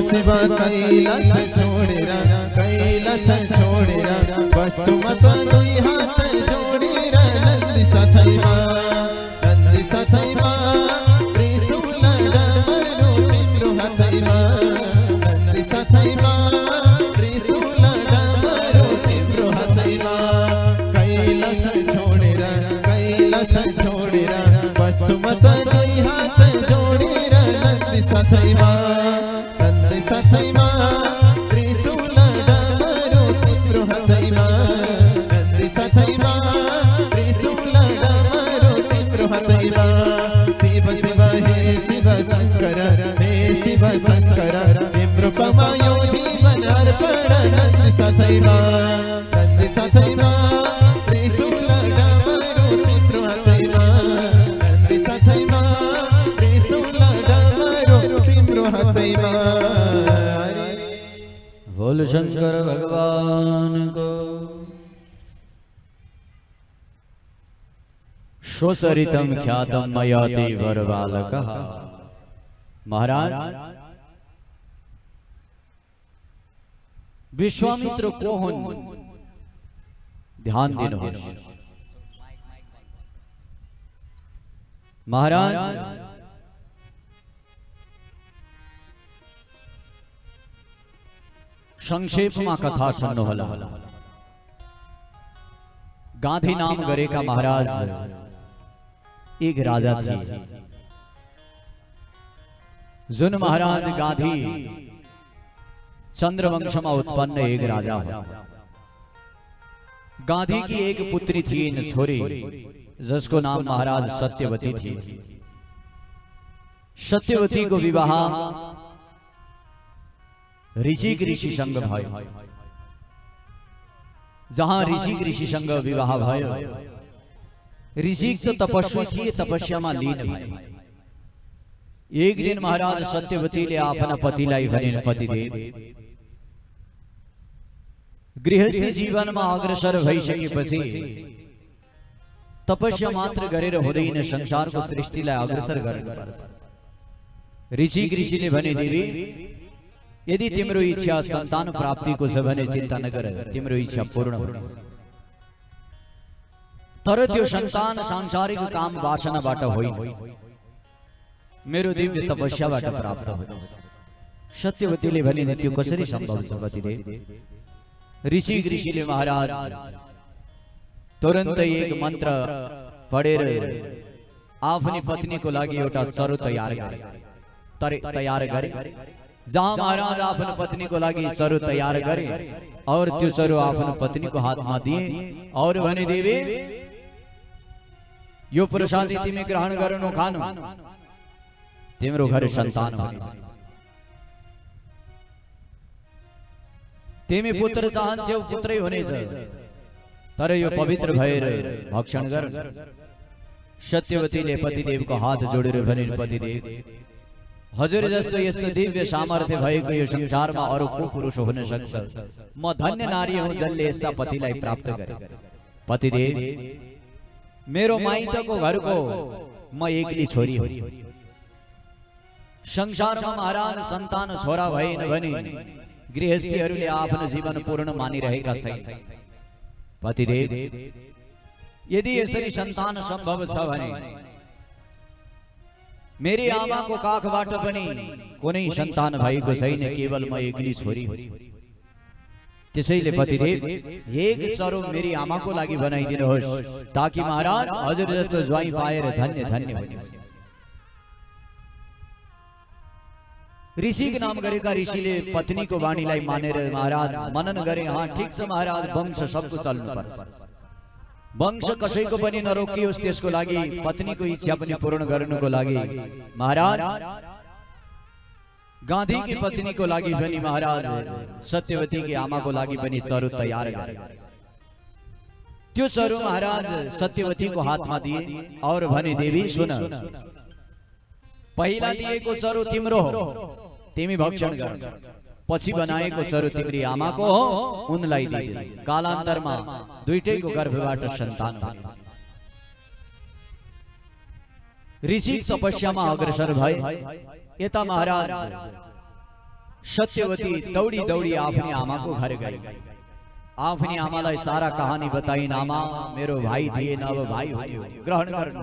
शिव कैलाश छोडेर बसुमा त दुई हात जोडेर नन्दी ससैमा त्रिशूल डमरू तिम्रो हातैमा नन्दी ससैमा त्रिशूल डमरू तिम्रो हातैमा कैलाश छोडेर बसुमा त दुई हात जोडेर नन्दी ससैमा त्रिशूल डमरू तिम्रो हातैमा नन्दी ससैमा त्रिशूल डमरू तिम्रो हातैमा शिव हे शिव शंकर तिम्रो पमायो जीवन अर्पण नन्दी ससैमा त्रिशूल डमरू तिम्रो हातैमा नन्दी ससैमा त्रिशूल डमरू तिम्रो हातैमा। बोल शंकर भगवान को। श्वसरितम ख्यातम मयाति वरबालकः। महाराज विश्वामित्र कोहन ध्यान देना। महाराज संक्षेप में कथा सुनो हला। गांधी नाम गरे का महाराज एक राजा थे। जुन महाराज गांधी चंद्रवंश में उत्पन्न एक राजा है। गांधी की एक पुत्री थी न छोरी, जिसको नाम महाराज सत्यवती थी। सत्यवती को विवाह ऋषिक ऋषि संग भयो। जहां ऋषिक ऋषि संग विवाह भयो, ऋषिक तो तपस्वी थी, तपस्या में लीन भए। एक दिन महाराज सत्यवतीले आफ्ना पतिलाई भने, पतिदेव गृहस्थी जीवन में अग्रसर भइसकेपछि तपस्या मात्र गरेर हुँदैन, संसारको सृष्टिलाई अग्रसर गर्नुपर्छ। ऋषिक ऋषिले भने, देवी यदि तिम्रो इच्छा संतान प्राप्ति को छ भने चिंता नगर, तिम्रो इच्छा पूर्ण हुनेछ। तर त्यो संतान सांसारिक काम वासनाबाट होइन, मेरो दिव्य तपस्याबाट प्राप्त हुनेछ। सत्यवतीले भनिन् त्यो कसरी सम्भव छ पतिदेव? ऋषिले महाराज तुरन्तै एक मन्त्र पढेर आफ्नी पत्नीको लागि एउटा चरो तयार गरे। जहाँ महाराज आफ्नो पत्नीको लागि चरो तयार गरे और त्यो चरो आफ्नो पत्नीको हातमा दिए और भने देवी यो प्रसादी तिमी ग्रहण गर्नु खानु, तिम्रो घर सन्तान हुनेछ। तिमी पुत्र चाहन्छौ पुत्रै हुनेछ, तर यो पवित्र भएर भक्षण गर। सत्यवतीले पतिदेवको हात जोडेर भनिन् पतिदेव हजुर जस्तो यस्तो दिव्य सामर्थ्य भएको यो संसारमा अरू को पुरुष हुन सक्छ? म धन्य नारी हुँ जसले यस्ता पतिलाई प्राप्त गरे। पतिदेव मेरो माइतको घरको म एक्ली छोरी हुँ। संसारमा महाराज सन्तान छोरा भएन भने गृहस्थीहरूले आफ्नो जीवन पूर्ण मानिरहेका छैन। पतिदेव यदि यसरी सन्तान सम्भव छ भने मेरी आमाको काखबाट पनि कुनै सन्तान भएको छैन, केवल म एक्ली छोरी हुँ। त्यसैले पतिदेव एक चरो मेरी आमाको लागि बनाइदिनुहोस् ताकि महाराज हजुर जस्तो ज्वाइँ पाएर धन्य धन्य हुनेछ। ऋषिको नाम गरेका ऋषिले पत्नीको वाणीलाई मानेर महाराज मनन गरे। हाँ ठीक छ महाराज, वंश सबको चल्नुपर्छ, वंश कसैको पनि नरोकियोस्, त्यसको लागि पत्नीको इच्छा पनि पूर्ण गर्नुको लागि महाराज गान्धीकी पत्नीको लागि पनि महाराज सत्यवतीकी आमाको लागि पनि चरो तयार गरे। त्यो चरो महाराज सत्यवतीको हातमा दिए और भने देवी सुन, पहिला दिएको चरो तिम्रो हो, तिमी भक्षण गर। पछि बनाएको चरो तिम्री आमाको हो, उनलाई दिए। कालान्तरमा दुईटैको गर्भबाट सन्तान बने। ऋषि तपस्यामा अग्रसर भए। यता महाराज सत्यवती दौडी दौडी आफ्नी आमाको घर गई। आफ्नी आमालाई सारा कहानी बताइन्। आमा मेरो भाइ थिएन, अब भाइ भयो, ग्रहण गर्नु।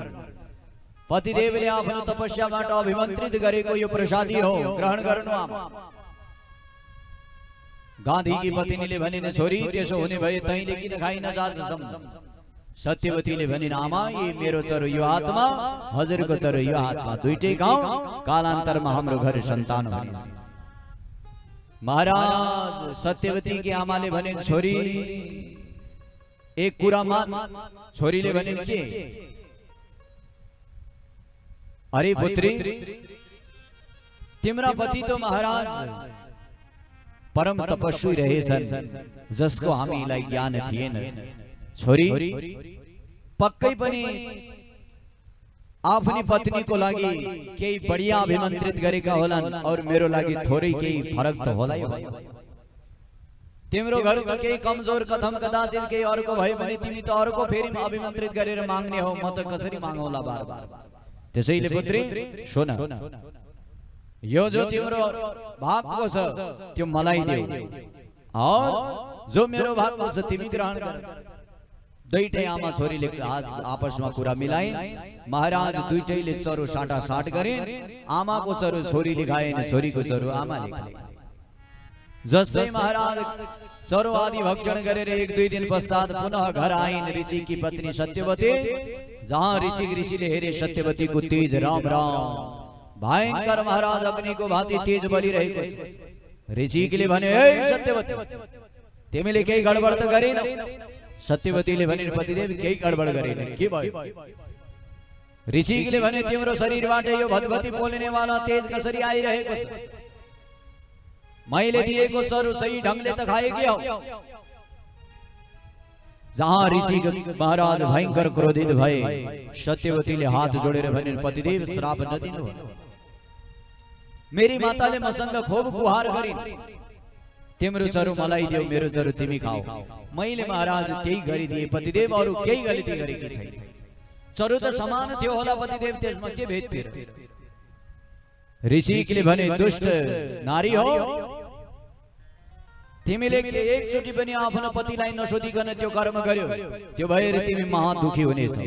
पतिदेवले आफ्नो तपस्याबाट अभिमन्त्रित गरेको यो प्रसादी हो, ग्रहण गर्नु आमा। गान्धीकी पत्नीले भनिन् छोरी त्यसो हुने भए तैँले किन खाइ नजान्छस्? सत्यवतीले भनिन् आमा यी मेरो चरो यो हातमा, हजुरको चरो यो हातमा, दुईटै गाउँ, कालान्तरमा हाम्रो घर सन्तान हुनेछ। महाराज सत्यवतीकी आमाले भनिन् छोरी एक कुरा मान। छोरीले भनिन् के? अरे पुत्री तिम्रा पति तो महाराज परम तपस्वी रहेछन्, जसको हामीलाई ज्ञान थिएन। छोरी पक्कै पनि आफ्नी पत्नीको लागि केही बढिया अभिमन्त्रित गरेका होलान् और मेरो लागि थोरै केही फरक त होला। तिम्रो घरको केही कमजोर कथम कदाचित केही अर्को भयो भने तिमी त अर्को फेरि अभिमन्त्रित गरेर माग्ने हो, म त कसरी मागौला बार बार। त्यसैले पुत्री सुन, यो जो तिम्रो भागको छ त्यो मलाई देऊ और जो मेरो भागको छ तिमी ग्रहण गर। दुईटै आमा छोरीले आपसमा कुरा मिलाइन्। महाराज दुईटैले चरो साटासाट गरे। आमाको चरो छोरीले खाएन, छोरीको चरो आमाले खाए। जस्तै महाराज चरो आदि भक्षण गरेर एक दुई दिन पश्चात पुनः घर आइन् ऋषिकी पत्नी सत्यवती। जहाँ ऋषिले हेरे सत्यवतीको तेज राम राम भयंकर महाराज अग्निको भाँति तेज बलिरहेको छ। ऋषिले भने ए सत्यवती तिमीले केही गडबड त गरेन? सत्यवतीले भने पतिदेव केही गडबड गरेन, के भयो? ऋषिले भने तिम्रो शरीरबाट यो भगवती पोल्नेवाला तेज कसरी आइरहेको छ? मैले दिएको चरो सही ढंगले त खाएकी हो। जहाँ ऋषि महाराज भयंकर क्रोधित भए, सत्यवतीले हात जोडेर भनिन् पतिदेव श्राप नदिनु। मेरी माताले मसँग खूब गुहार गरिन्, तिम्रो चरो मलाई देऊ, मेरो चरो तिमी खाऊ। मैले महाराज त्यही गरिदिए पतिदेव, अरू केही गल्ती गरेकी छैन। चरो त समान थियो होला पतिदेव, त्यसमा के भेद थियो? ऋषिले भने दुष्ट नारी हो, तिमीले एकचोटि पनि आफ्नो पतिलाई नसोधिकन त्यो कर्म गर्यो, त्यो भएर तिमी महा दुखी हुनेछौ।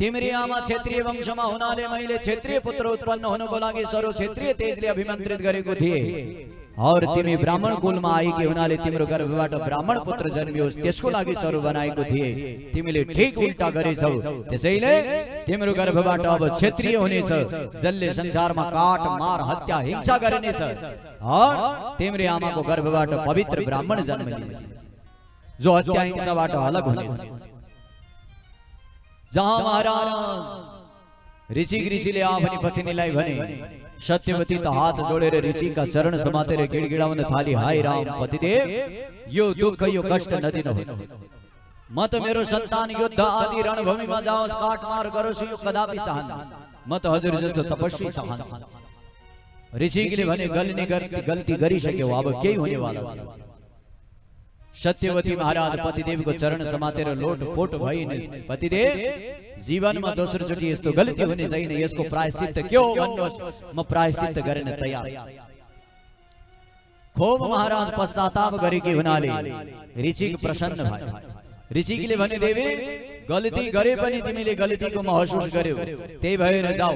तिम्री आमा क्षेत्रीय वंशमा हुनाले मैले क्षेत्रीय पुत्र उत्पन्न हुनको लागि सर्व क्षेत्रीय तेजले अभिमन्त्रित गरेको थिए और तिमी ब्राह्मण कुलमा आएकी हुनाले तिम्रो गर्भबाट ब्राह्मण पुत्र जन्मियोस् त्यसको लागि सर्व बनाएको थिए तिमीले ठीक उल्टा गरेछौ त्यसैले तिम्रो गर्भबाट अब क्षेत्रीय हुनेछ जसले संसारमा काट मार हत्या हिंसा गर्नेछ और तिम्रो आमाको गर्भबाट पवित्र ब्राह्मण जन्म लिनेछ जो हत्या हिंसाबाट अलग हुनेछ। जहाँ महाराज ऋषिले आफ्नी पत्नीलाई भने सत्यवती त हात जोडेर ऋषिका चरण समातेर गिडगिडाउन थाली, हाय राम पतिदेव, यो दुःख यो कष्ट नदिनु म त मेरो सन्तान युद्ध आदि रणभूमिमा जाओस् काटमार गरोस् यो कदापि चाहन्न म त हजुर जस्तो तपस्वी चाहन्छु। ऋषिले भने गल्ती गरिसक्यो अब केही हुनेवाला छैन। सत्यवती महाराज पतिदेव को चरण समातेर लोटपोट भइन्। पतिदेव जीवनमा दोस्रो चोटि यस्तो गल्ती हुने छैन, यसको प्रायश्चित के हो भन्नुहोस्, म प्रायश्चित गर्न तयार। खूब महाराज पश्चाताप गरेकी हुनाले ऋषिक प्रसन्न भए। ऋषिले भने देवी गल्ती गरे पनि तिमीले गल्तीको महसुस गर्यौ, त्यही भएर जाऊ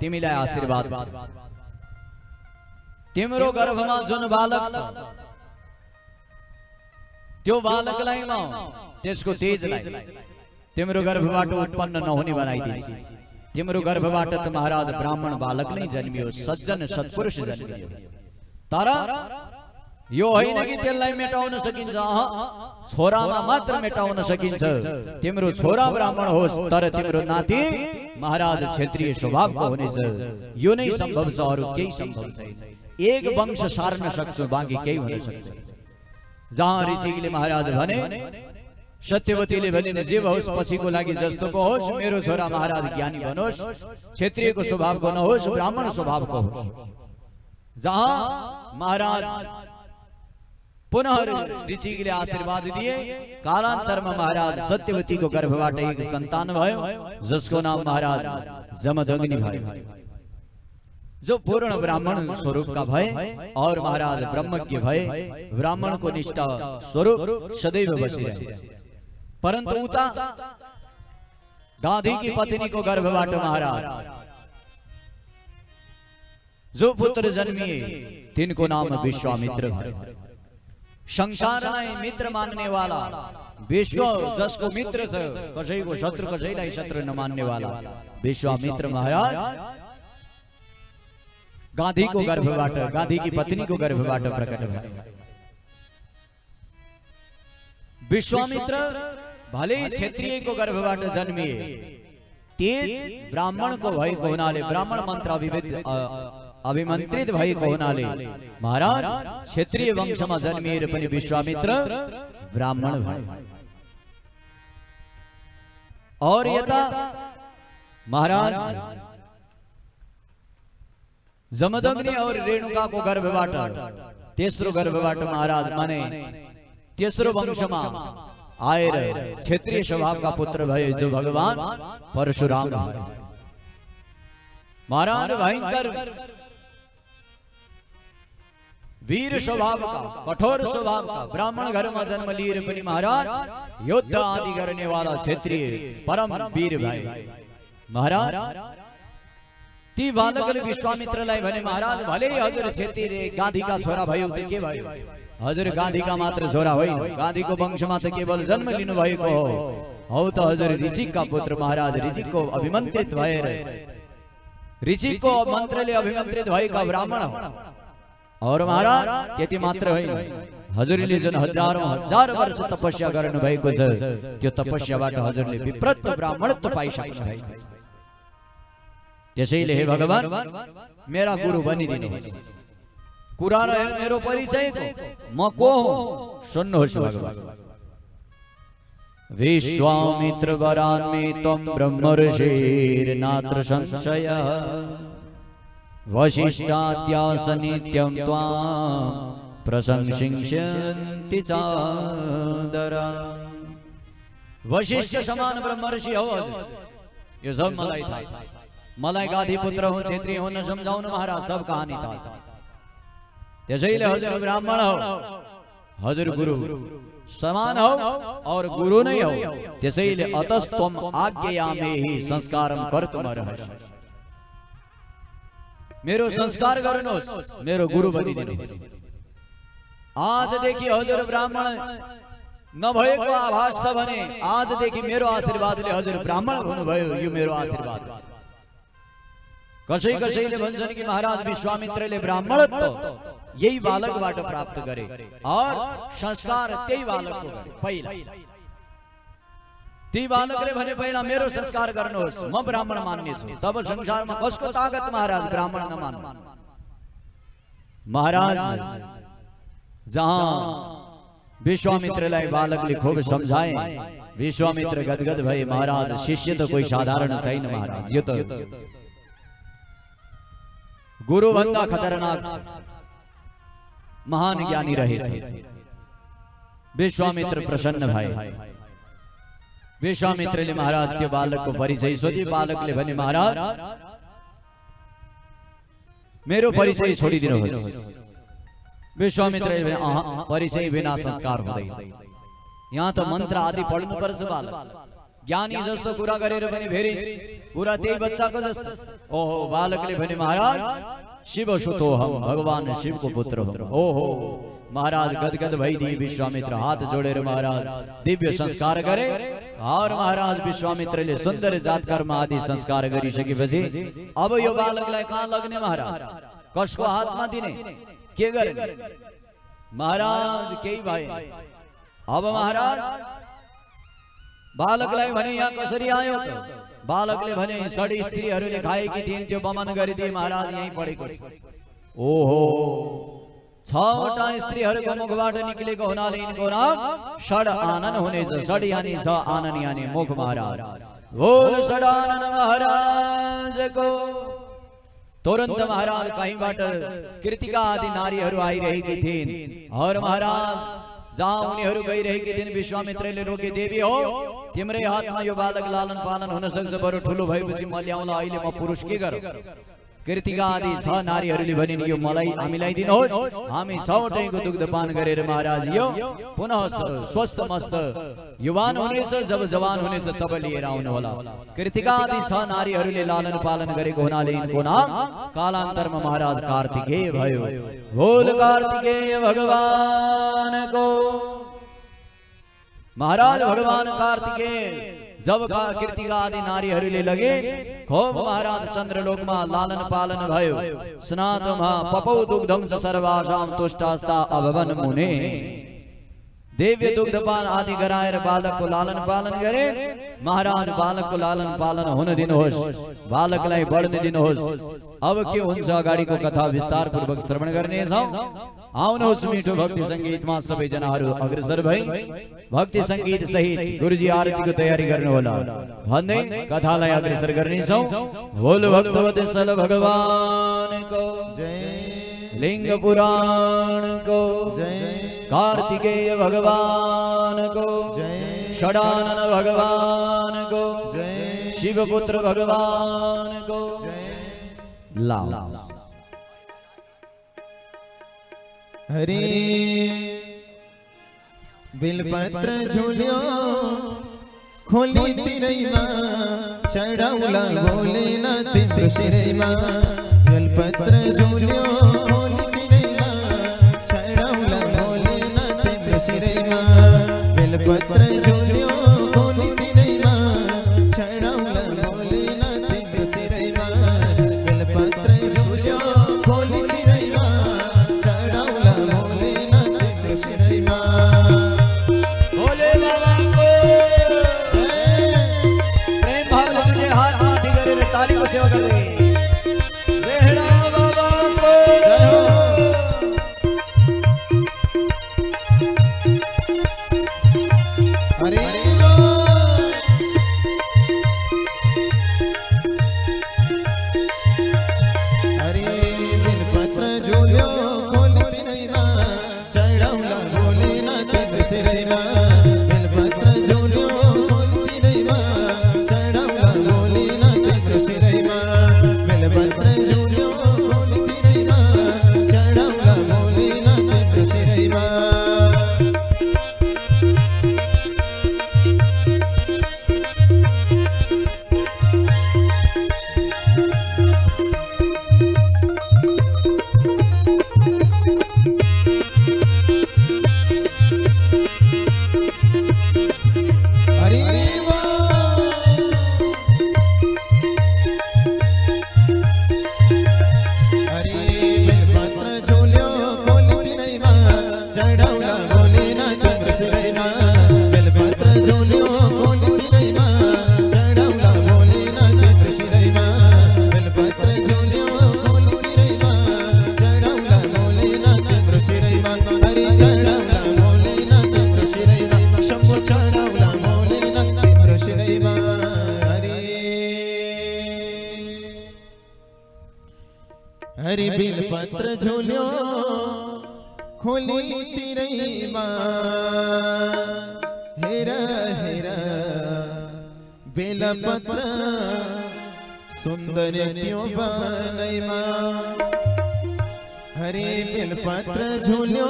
तिमीलाई आशीर्वाद छ। तिम्रो गर्भमा जुन बालक छ त्यो बालकलाई म त्यसको तेजलाई तिम्रो गर्भबाट उत्पन्न नहुने बनाइदिन्छु। तिम्रो गर्भबाट त महाराज ब्राह्मण बालक नै जन्मियो, सज्जन सत्पुरुष जन्मियो। तर यो होइन कि त्यसलाई मेटाउन सकिन्छ, छोरामा मात्र मेटाउन सकिन्छ। तिम्रो छोरा ब्राह्मण होस् तर तिम्रो नाति महाराज क्षेत्रीय स्वभावको हुनेछ। यो नै सम्भव छ, अरु केही सम्भव छैन। एक वंश सार्न सक्छु, बाँकी केही हुन सक्दैन। जहाँ ऋषिले महाराज भने, सत्यवतीले भने जे होस् पछिको लागि जस्तोको होस्, मेरो छोरा महाराज ज्ञानी बनोस्, क्षेत्रीयको स्वभावको नहोस्, ब्राह्मण स्वभावको होस्। जहाँ महाराज पुनः ऋषिले आशीर्वाद दिए, कालान्तरमा महाराज सत्यवतीको गर्भबाट एक सन्तान भयो जसको नाम महाराज जमदग्नि भयो, जो पूर्ण ब्राह्मण स्वरूप का भय और महाराज ब्रह्मज्ञ भय, ब्राह्मण को निष्ठा स्वरूप सदैव बसी रहे। परंतु उता गाधी की पत्नी को गर्भबाट महाराज जो पुत्र जन्मिए तिनको नाम विश्वामित्र भयो। संसारलाई मित्र मान्ने वाला, विश्व जसको मित्र छ, कसैको शत्रु कसैलाई शत्रु नमान्ने वाला विश्वामित्र महाराज गाधी को गर्भबाट, गाधी की पत्नी को गर्भबाट प्रकट भए। विश्वामित्र भले क्षेत्रीय को गर्भबाट जन्मिए, तेज ब्राह्मण को भएको हुनाले, ब्राह्मण मन्त्र अभिमन्त्रित भएको हुनाले महाराज क्षेत्रीय वंशमा जन्मिएर पनि विश्वामित्र ब्राह्मण भए। और यता महाराज जमदग्नि और रेणुका को गर्भबाट, तेस्रो गर्भबाट महाराज माने तेस्रो वंशमा आएर क्षेत्रीय स्वभाव का पुत्र भए जो भगवान परशुराम भए। महाराज भयंकर वीर स्वभाव का, कठोर स्वभाव का, ब्राह्मण घर में जन्म लिएर पनि महाराज युद्ध आदि गर्ने वाला क्षेत्रीय परम वीर भए। महाराज ती बालकले विश्वामित्रलाई भने, महाराज भले हजुर क्षेत्रीय गाधीका छोरा भयो त के भयो, हजुर गाधीका मात्र छोरा होइन, गाधीको वंशमा त केवल जन्म लिनु भएको हो त हजुर ऋषिकका पुत्र। महाराज ऋषिकको अभिमन्त्रित भएर, ऋषिकको मन्त्रले अभिमन्त्रित भएका ब्राह्मण हो। और महाराज त्यति मात्र होइन, हजुरले जुन हजारौं हजार वर्ष तपस्या गर्नु भएको छ, त्यो तपस्याबाट हजुरले विप्रत ब्राह्मणत्व पाइसक्नु भएको छ। त्यसैले हे भगवान मेरा गुरु बनिदिनुहोस्। कुरा रह्यो मेरो परिचयको, म को हुँ सुन्नुहोस् भगवान। विश्वामित्र वरान्मे त्वं ब्रह्मर्षिर्नात्र संशय, वसिष्ठाद्यास नित्यं त्वां प्रशंसिष्यन्ति चादरा। वशिष्ठ समान ब्रह्मर्षि हो यो सब मलाई थाहा छ। मलाई गाधी पुत्र हुँ, क्षेत्रीय हुन सम्झाउनु महाराज, सब कहानी थाहा छ। त्यसैले हजुर ब्राह्मण हो, हजुर गुरु समान हो और गुरु नहीं हो त्यसैले अतस्त्वम आज्ञयामेहि संस्कारम कर्तुमर्हसि मेरो संस्कार गर्नुहोस् मेरो गुरु बनिदिनुहोस्। आजदेखि हजुर ब्राह्मण नभएको आभास छ भने आजदेखि मेरो आशीर्वादले हजुर ब्राह्मण हुनुभयो, यो मेरो आशीर्वाद। कसै कसैले भन्छन् कि महाराज विश्वामित्रले ब्राह्मणत्व यही बालकबाट प्राप्त गरे और संस्कार त्यही बालकको गरे। पहिला ती बालकले भने पहिला मेरो संस्कार गर्नुहोस्, म ब्राह्मण मान्ने छु। तब संसारमा कसको ताकत महाराज ब्राह्मण नमान्नु। महाराज जहाँ विश्वामित्रलाई बालकले खूब समझाए, विश्वामित्र गदगद भए। महाराज शिष्य त कोही साधारण छैन महाराज, यो त गुरु भन्दा खतरनाक महान ज्ञानी रहेछ। विश्वामित्र प्रसन्न भए। विश्वामित्रले महाराज त्यो बालकको परिचय सोधे। बालकले भने महाराज मेरो परिचय छोडिदिनुहोस्। विश्वामित्रले भने परिचय बिना संस्कार हुँदैन, यहाँ त मन्त्र आदि पढ्नुपर्छ। बालक ज्ञानी जस्तो कुरा गरेर पनि फेरि कुरा त्यही बच्चाको जस्तो। ओहो बालकले भने महाराज शिव सुतो हम, भगवान शिव को पुत्र हो। ओहो महाराज गदगद भइदिए। विश्वामित्र हाथ जोडेर महाराज दिव्य संस्कार गरे और महाराज विश्वामित्रले सुन्दर जातकर्म आदि संस्कार गरिसकेपछि अब यो बालकलाई कहाँ लग्ने महाराज, कसको हातमा दिने, के गर्ने? महाराज केही भए। अब महाराज बालकलाई भने यहाँ कसरी आयो त? बालकले भने सडी स्त्रीहरूले खाएकी थिइन्, त्यो बमन गरिदिए महाराज, यही पढेको छ। ओहो 6वटा स्त्रीहरूको मुखबाट निक्लेको हुनाले यिनको नाम षड आनन हुनेछ। षड यानी छ, आनन यानी मुख। महाराज बोल षडानन महाराजको। तुरंत महाराज कहीँबाट कृतिका आदि नारीहरू आइरहेकी थिइन् और महाराज जहाँ उनीहरू गइरहेकी थिइन् विश्वामित्रले रोके। देवी हो, तिम्रै हातमा यो बालक लालन पालन हुन सक्छ, बरु ठुलो भएपछि म ल्याउँला, अहिले म पुरुष के गरौँ? कृतिका आदि 6 नारीहरूले भनिन् यो मलाई, हामीलाई दिनुहोस्, हामी 6वटैको दुग्धपान गरेर महाराज यो पुनः स्वस्थ मस्त युवान हुनेछ। जब जवान हुनेछ तब लिएर आउनु होला। कृतिका आदि 6 नारीहरूले लालन पालन गरेको हुनाले यिनको नाम कालान्तरमा महाराज कार्तिकेय भयो। बोल कार्तिकेय भगवान को। महाराज भगवान कार्तिकेय जब कृतिका आदि नारीहरूले लगे, खूब महाराज चन्द्रलोकमा लालन पालन भयो। स्नातमा पपौ दुग्धम च सर्वासाम तुष्टास्ता अभवन मुने। दिव्य दुग्धपान आदि गराएर बालकको लालन पालन गरे। महाराज बालकको लालन पालन हुन दिनुहोस्, बालकलाई बढ्न दिनुहोस्। अब के हुन्छ अगाडिको कथा विस्तार पूर्वक श्रवण गर्नेछौँ। आउनुहोस् मिठो भक्ति संगीतमा सबैजनाहरू अग्रसर भई भक्ति संगीत सहित गुरुजी आरतीको तयारी गर्नु होला भन्दै कथालाई अग्रसर गर्नेछौँ। बोल भक्तवत्सल भगवान को जय, लिंग पुराण को जय, कार्तिकेय भगवान को जय, षडानन भगवान को जय, शिवपुत्र भगवान को जय। लाओ हरे बिलपत्र झूल्यो खोली तिरैमा, चढाउला भोलेनाथ तिम्रो शिरैमा। बिलपत्र झूल्यो खोली तिरैमा, चढाउला भोलेनाथ तिम्रो शिरैमा। बिलपत्र झूल्यो खोली तिरैमा, चढाउला भोलेनाथ तिम्रो शिरैमा। बिलपत्र झूल्यो खोली तिरैमा, चढाउला भोलेनाथ तिम्रो शिरैमा। भोले बाबा को प्रेम भाव तुझे हाथ माथी गरेर तालीको सेवा गर्दै बेहरा बाबा को हरि बिल पत्र झूल्यो खोली तिरई मां हेरा हेरा बेल पत्र सुंदर क्यों बनई मां हरि बिल पत्र झूल्यो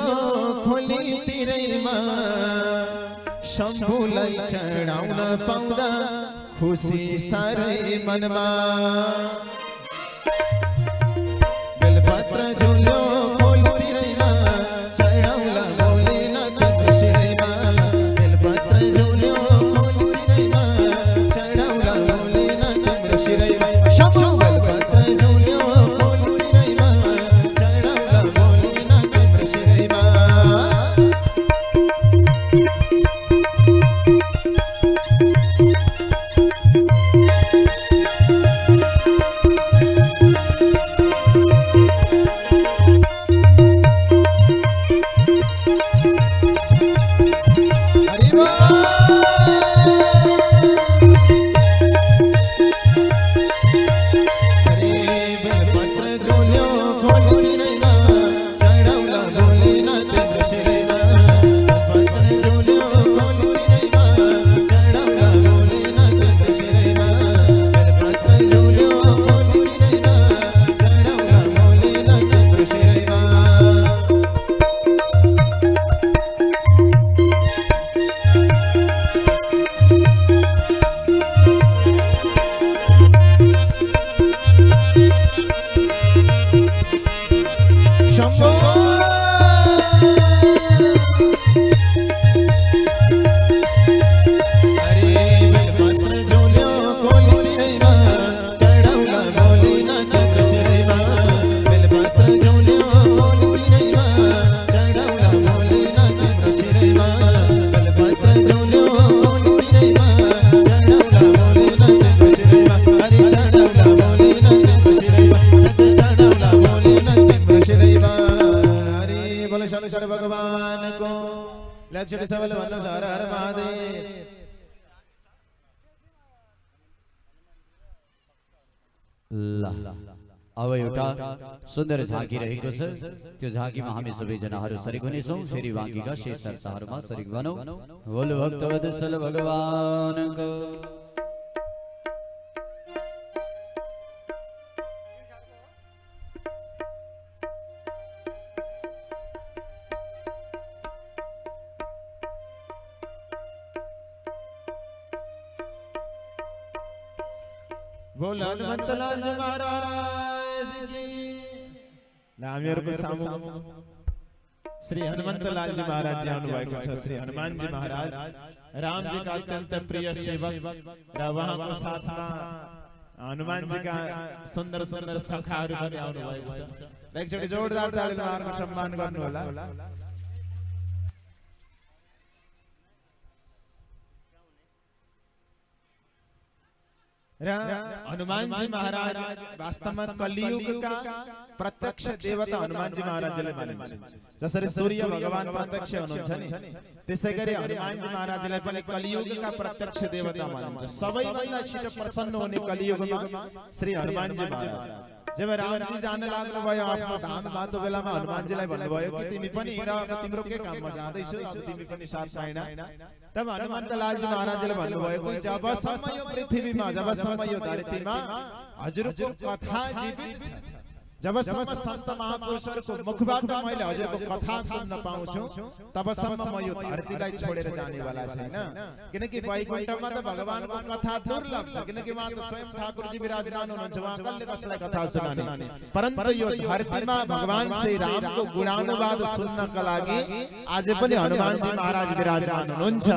खोली तिरई मां शंभु लई चढ़ाउन पाउँदा खुशी सारे मनमा बेलपत्र झूल्यो खोली तिरई मां चढ़ाउला भोलेनाथ श्री मां बेलपत्र झूल्यो खोली तिरई मां चढ़ाउला भोलेनाथ श्री मां शंभु बेलपत्र झूल्यो खोली तिरई मां चढ़ाउला भोलेनाथ श्री मां भगवान को लक्ष्य सबल वल्लभ हर हर महादेव अब एउटा सुन्दर झाँकी रहेको छ त्यो झाँकीमा हामी सबैजनाहरू सरिक हुनेछौँ फेरि बाँकीका शेष शर्तहरूमा सरिक बनौँ बोल भक्तवत्सल भगवानको बोल हनुमंतलाल महाराज जी नामेर को सामू श्री हनुमंतलाल जी महाराज जी आउनुभएको छ श्री हनुमान जी महाराज राम जी का अत्यंत प्रिय सेवक र वहाँको साथमा हनुमान जी का सुन्दर सुन्दर सखाहरू पनि आउनुभएको छ एकचोटि जोरदार तालीले उहाँहरूको सम्मान गर्नु होला हनुमान जी महाराज वास्तव में कलियुग का प्रत्यक्ष देवता हनुमान जी महाराजले मानिन्छ जसरी सूर्य भगवान प्रत्यक्ष हुनुहुन्छ नि त्यसैगरी हनुमान जी महाराजले पनि कलियुग का प्रत्यक्ष देवता मानिन्छ सबैभन्दा छिटो प्रसन्न हुने कलियुगमा श्री हनुमान जी महाराज जब राम जी जान लाग्नु भयो आफ्नो धाममा त्यो बेलामा हनुमान जीलाई भन्नुभयो कि तिमी पनि हिँड अब तिम्रो के काममा जाँदैछौ अब तिमी पनि साथ पाइन तब हनुमन्तलाल जी महाराजले भन्नुभयो कि जबसम्म यो पृथ्वीमा जबसम्म यो धरतीमा हजुरको कथा जीवित छ जबसम्म संत महापुरुषहरूको मुखबाट मैले हजुरको कथा सुन्न पाउँछु तबसम्म म यो धरतीलाई छोडेर जाने वाला छैन किनकि वैकुण्ठमा त भगवानको कथा दुर्लभ छ किनकि वहाँ त स्वयं ठाकुरजी विराजमान हुनुहुन्छ वहाँ कसले कसलाई कथा सुनाउने परन्तु यो धरतीमा भगवान श्री रामको गुणानुवाद सुन्नका लागि आज पनि हनुमान जी महाराज विराजमान हुनुहुन्छ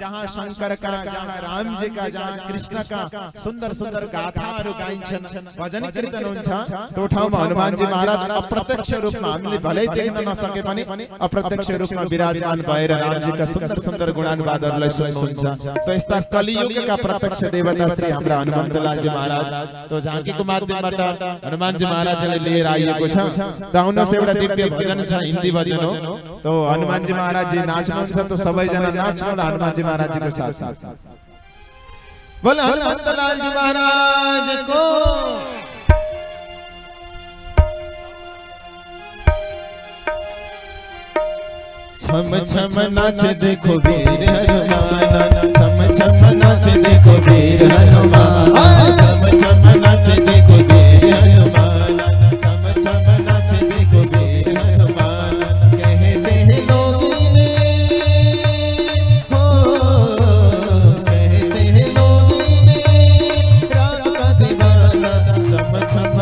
जहाँ शंकरका जहाँ रामजीका जहाँ कृष्णका सुन्दर सुन्दर गाथाहरू गाइन्छन् भजन कीर्तन हुन्छ त्यो ठाउँमा हनुमान जी महाराज अप्रत्यक्ष रूपमा हामीले भलै देख्न नसके पनि अप्रत्यक्ष रूपमा विराजमान भएर रामजीका सुन्दर सुन्दर गुणानुवादहरूलाई सुन्नुहुन्छ त यस्ता कलियुगका प्रत्यक्ष देवता श्री हाम्रा हनुमन्तलाल जी महाराज तो झाँकीको माध्यमबाट हनुमान जी महाराजले लिएर आइएको छ त आउनुहोस् एउटा दिव्य भजन छ हिन्दी भजन हो तो हनुमान जी महाराज जी नाच्नुहुन्छ त सबैजना नाच्नु हनुमान जी महाराज जीको साथ बोल हनुमन्तलाल जी महाराज को छम छम नाचे देखो वीर हनुमान, छम छम नाचे देखो वीर हनुमान, छम छम नाचे देखो वीर हनुमान, छम छम नाचे देखो वीर हनुमान। कहते हैं लोग हो, कहते हैं लोग राम का दीवाना, छम छम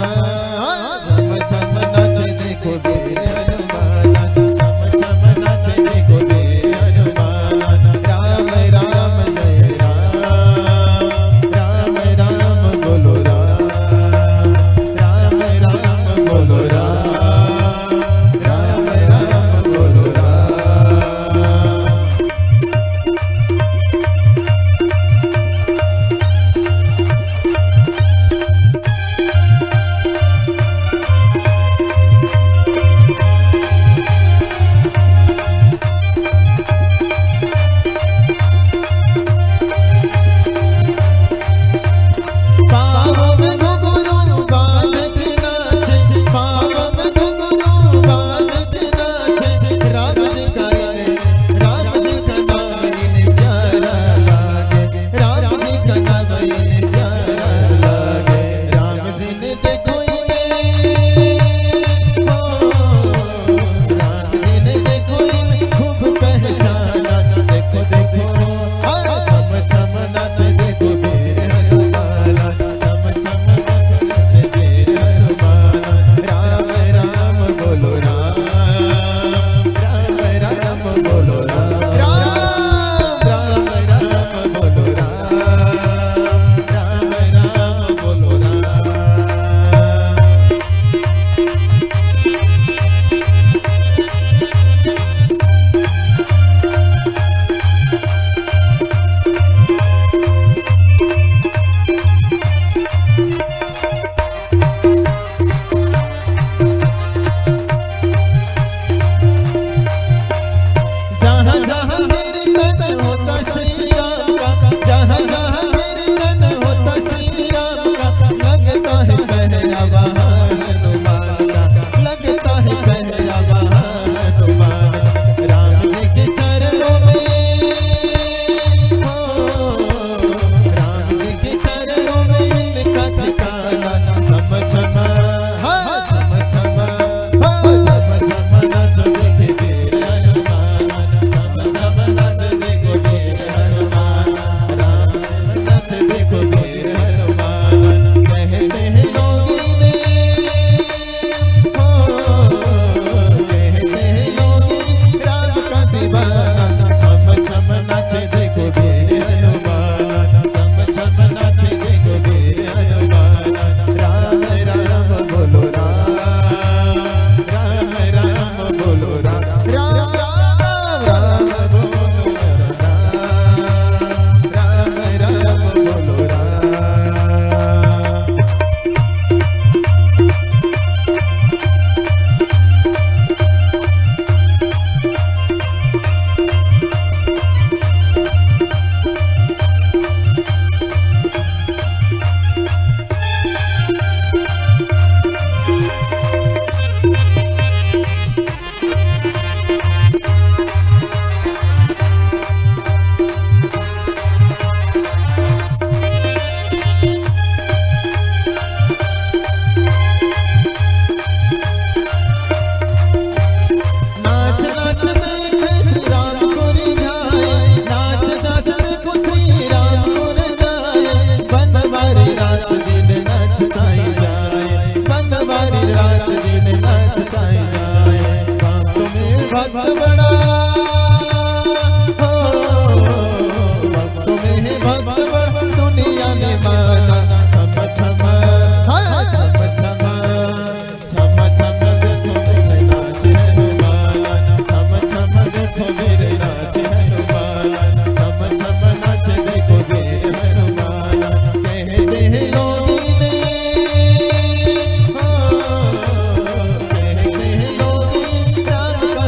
नाचे देखो वीर हनुमान, छम छम नाचे देखो वीर हनुमान। राम राम जय राम, राम राम बोलो राम, राम राम बोलो राम, राम राम बोलो राम।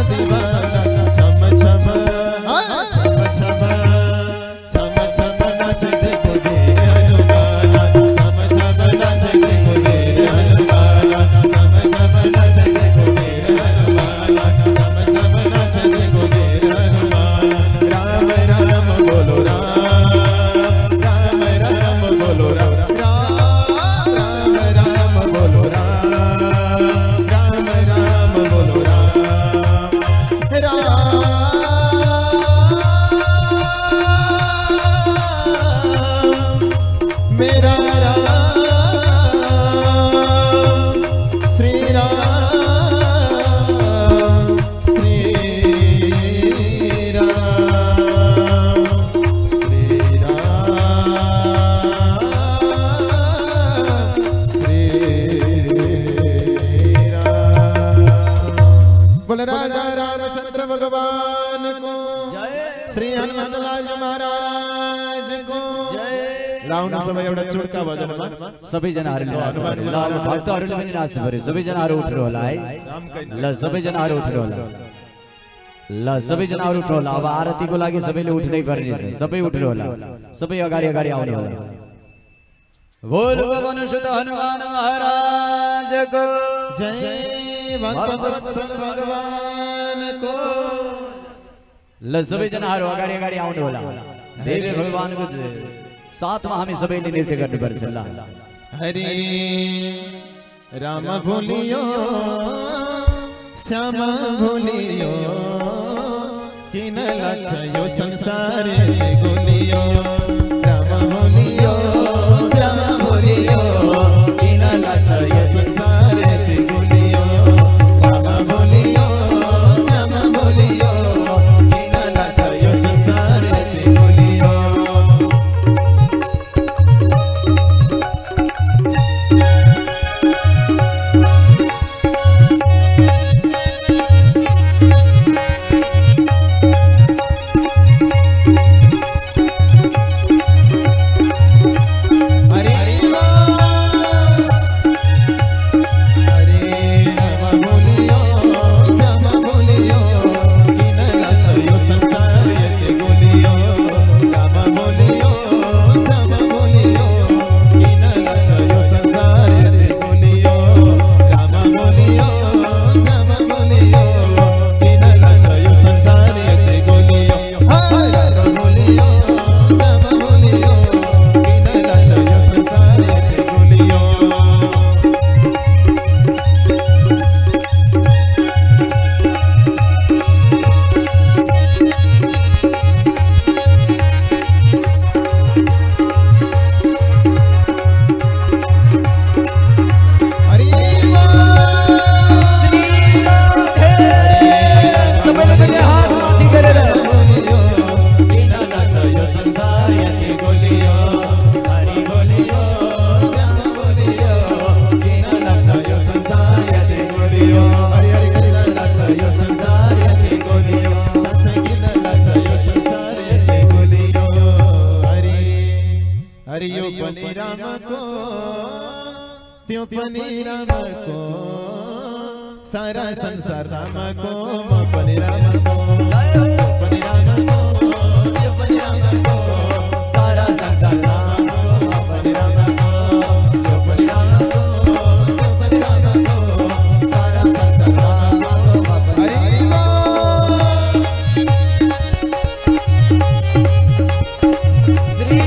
दीवाना राजा रामचंद्र भगवान को श्री हनुमंतलाल महाराज को लावना समय एवढा चुडका वाजवला सबै जनाहरुले भक्तहरुले पनि नाच्नु पर्यो सबै जनाहरु उठ्नु होला है ल सबै जनाहरु उठ्नु होला ल सबै जनाहरु उठ्नु होला अब आरतीको लागि सबैले उठ्नै पर्ने छ सबै उठ्नु होला सबै अगाडि अगाडि आउनु होला बोल पवन सुत हनुमान महाराज को जय भक्तवत्सल भगवान को ल सबै जनाहरु अगाडि अगाडि आउनु होला देवी भगवानको साथमा हामी सबैले नृत्य गर्नुपर्छ ल हरे राम भोलियो श्याम भोलियो किन लक्षयो संसार गोलियो राम भोलियो श्याम भोलियो किन लक्षयो संसार गोलियो राम भोलियो श्याम भोलियो किन लक्षयो संसार गोलियो हरियो पनी राम को त्यो पनी राम को सारा संसार राम को पनी राम को पनी राम को त्यो पनी राम को सारा संसार राम को पनी राम को त्यो पनी राम को त्यो पनी राम को सारा संसार राम को हरि श्री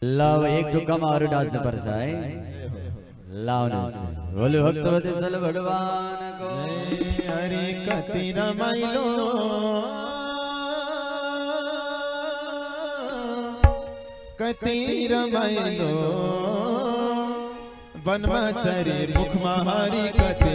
लाव एक टुक्का मारू डांस पर साए लावना बोले भक्तवती सल भगवान को हरि कति रमाइलो कति रमाइलो वनमा चरी मुख महारी कति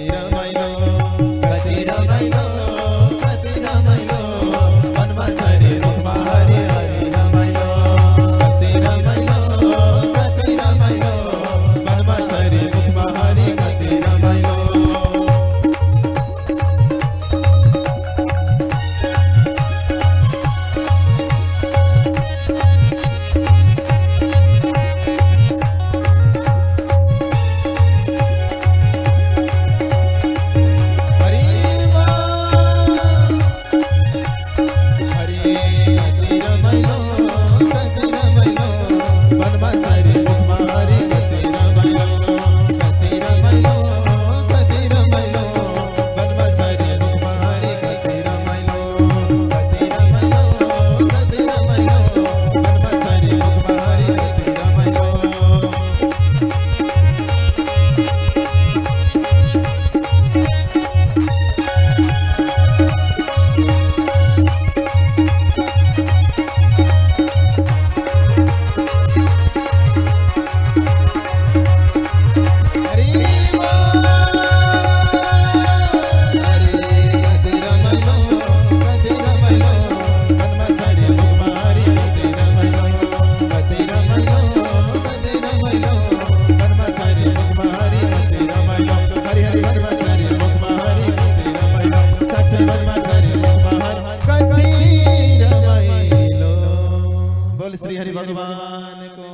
भगवान को,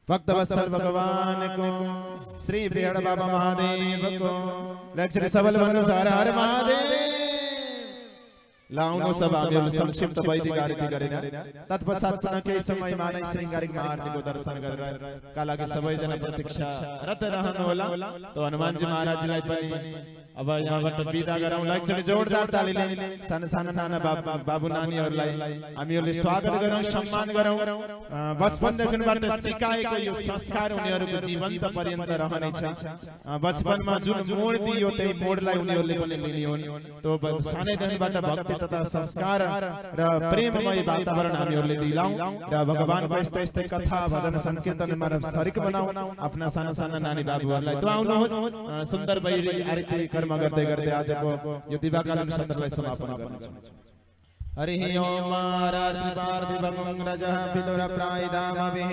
भक्त वत्सल भगवान को, श्री बेहड़ बाबा महादेव को, लक्ष्य सबल मनुसार हर महादेव। लाउनो सब आम्ही संक्षिप्त वैदिक आरती करेना तत्पश्चात पुनः के समय माने श्रृंगारिक आरती को दर्शन कर काला के सबै जना प्रतीक्षा रत रहनु होला। तो हनुमान जी महाराज लाई पनि अब यहाँ बाट बिदा गरौँ। लक्ष्य जोरदार तालीले साना साना नाना बाबु नानीहरुलाई हामीहरुले स्वागत गरौँ, सम्मान गरौँ। बचपन देखिबाट सिकाएको यो संस्कार उनीहरुको जीवन्त पर्यन्त रहनेछ। बचपनमा जुन मोड दियो त्यही मोडलाई उनीहरुले पनि लिने हुन्। तो सानैदेखिबाट भक्ति तथा संस्कार र प्रेममय वातावरण हामीहरुले दिलाउँ र भगवानको यस्तै यस्तै कथा भजन संकीर्तनमा शरीक बनाऊ आफ्ना साना साना नानी बाबुहरुलाई। तो आउनुहोस् सुन्दर वैरी आरती कर्म गर्दै गर्दै आजको यो दिवाकालीन सत्रलाई समापन गर्छौं। हरि ओम पार्थिवं रजः पितुर प्रायदामभिः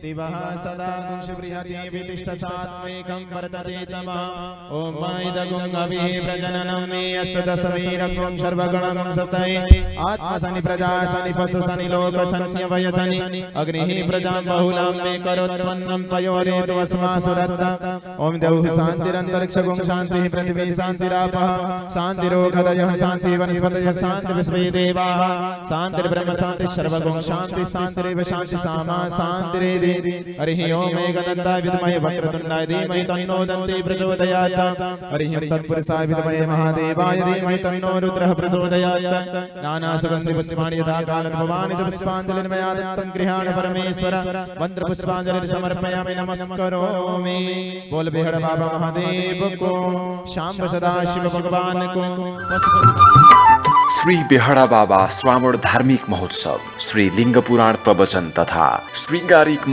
दिवः सदा कुंशबृहति वितिष्ठ सात्वेकं वर्तते तमः। ओम इदगुं अभिः प्रजननं मे अस्तु दशमीरकं सर्वगुणं सस्तये आत्मसनि प्रजासनि पशुसनि लोकसनि वयसनि अग्निः प्रजां बहुलां मे करोत्पन्नं पयोरेतु अस्मासु रत्ता। ओम देवः शान्तिरन्तरिक्षगुं शान्तिः पृथिवी शान्तिरापः शान्तिरोगदयः शान्ति वनस्पतयः शान्ति विश्वे देवा शांति ब्रह्म शांति सर्वगुण शांति शांतिरेव शांति सामा शांतिरेधि। हरिः ओम एकदन्ताय विद्महे वक्रतुण्डाय धीमहि तन्नो दन्ती प्रचोदयात्। हरिः ओम तत्पुरुषाय विद्महे महादेवाय धीमहि तन्नो रुद्रः प्रचोदयात्। नानासुगन्धि पुष्पाणि यथा कालद्भवानि च पुष्पाञ्जलिर्मयादत्तं गृहाण परमेश्वर मंत्र पुष्पाञ्जलिं समर्पयामि नमस्करोमि। बोल बेहड़ बाबा महादेव को, शाम सदाशिव भगवान को। श्री बेहड़ा बाबा श्रावण धार्मिक महोत्सव, श्री लिंग पुराण प्रवचन तथा श्रृंगारिक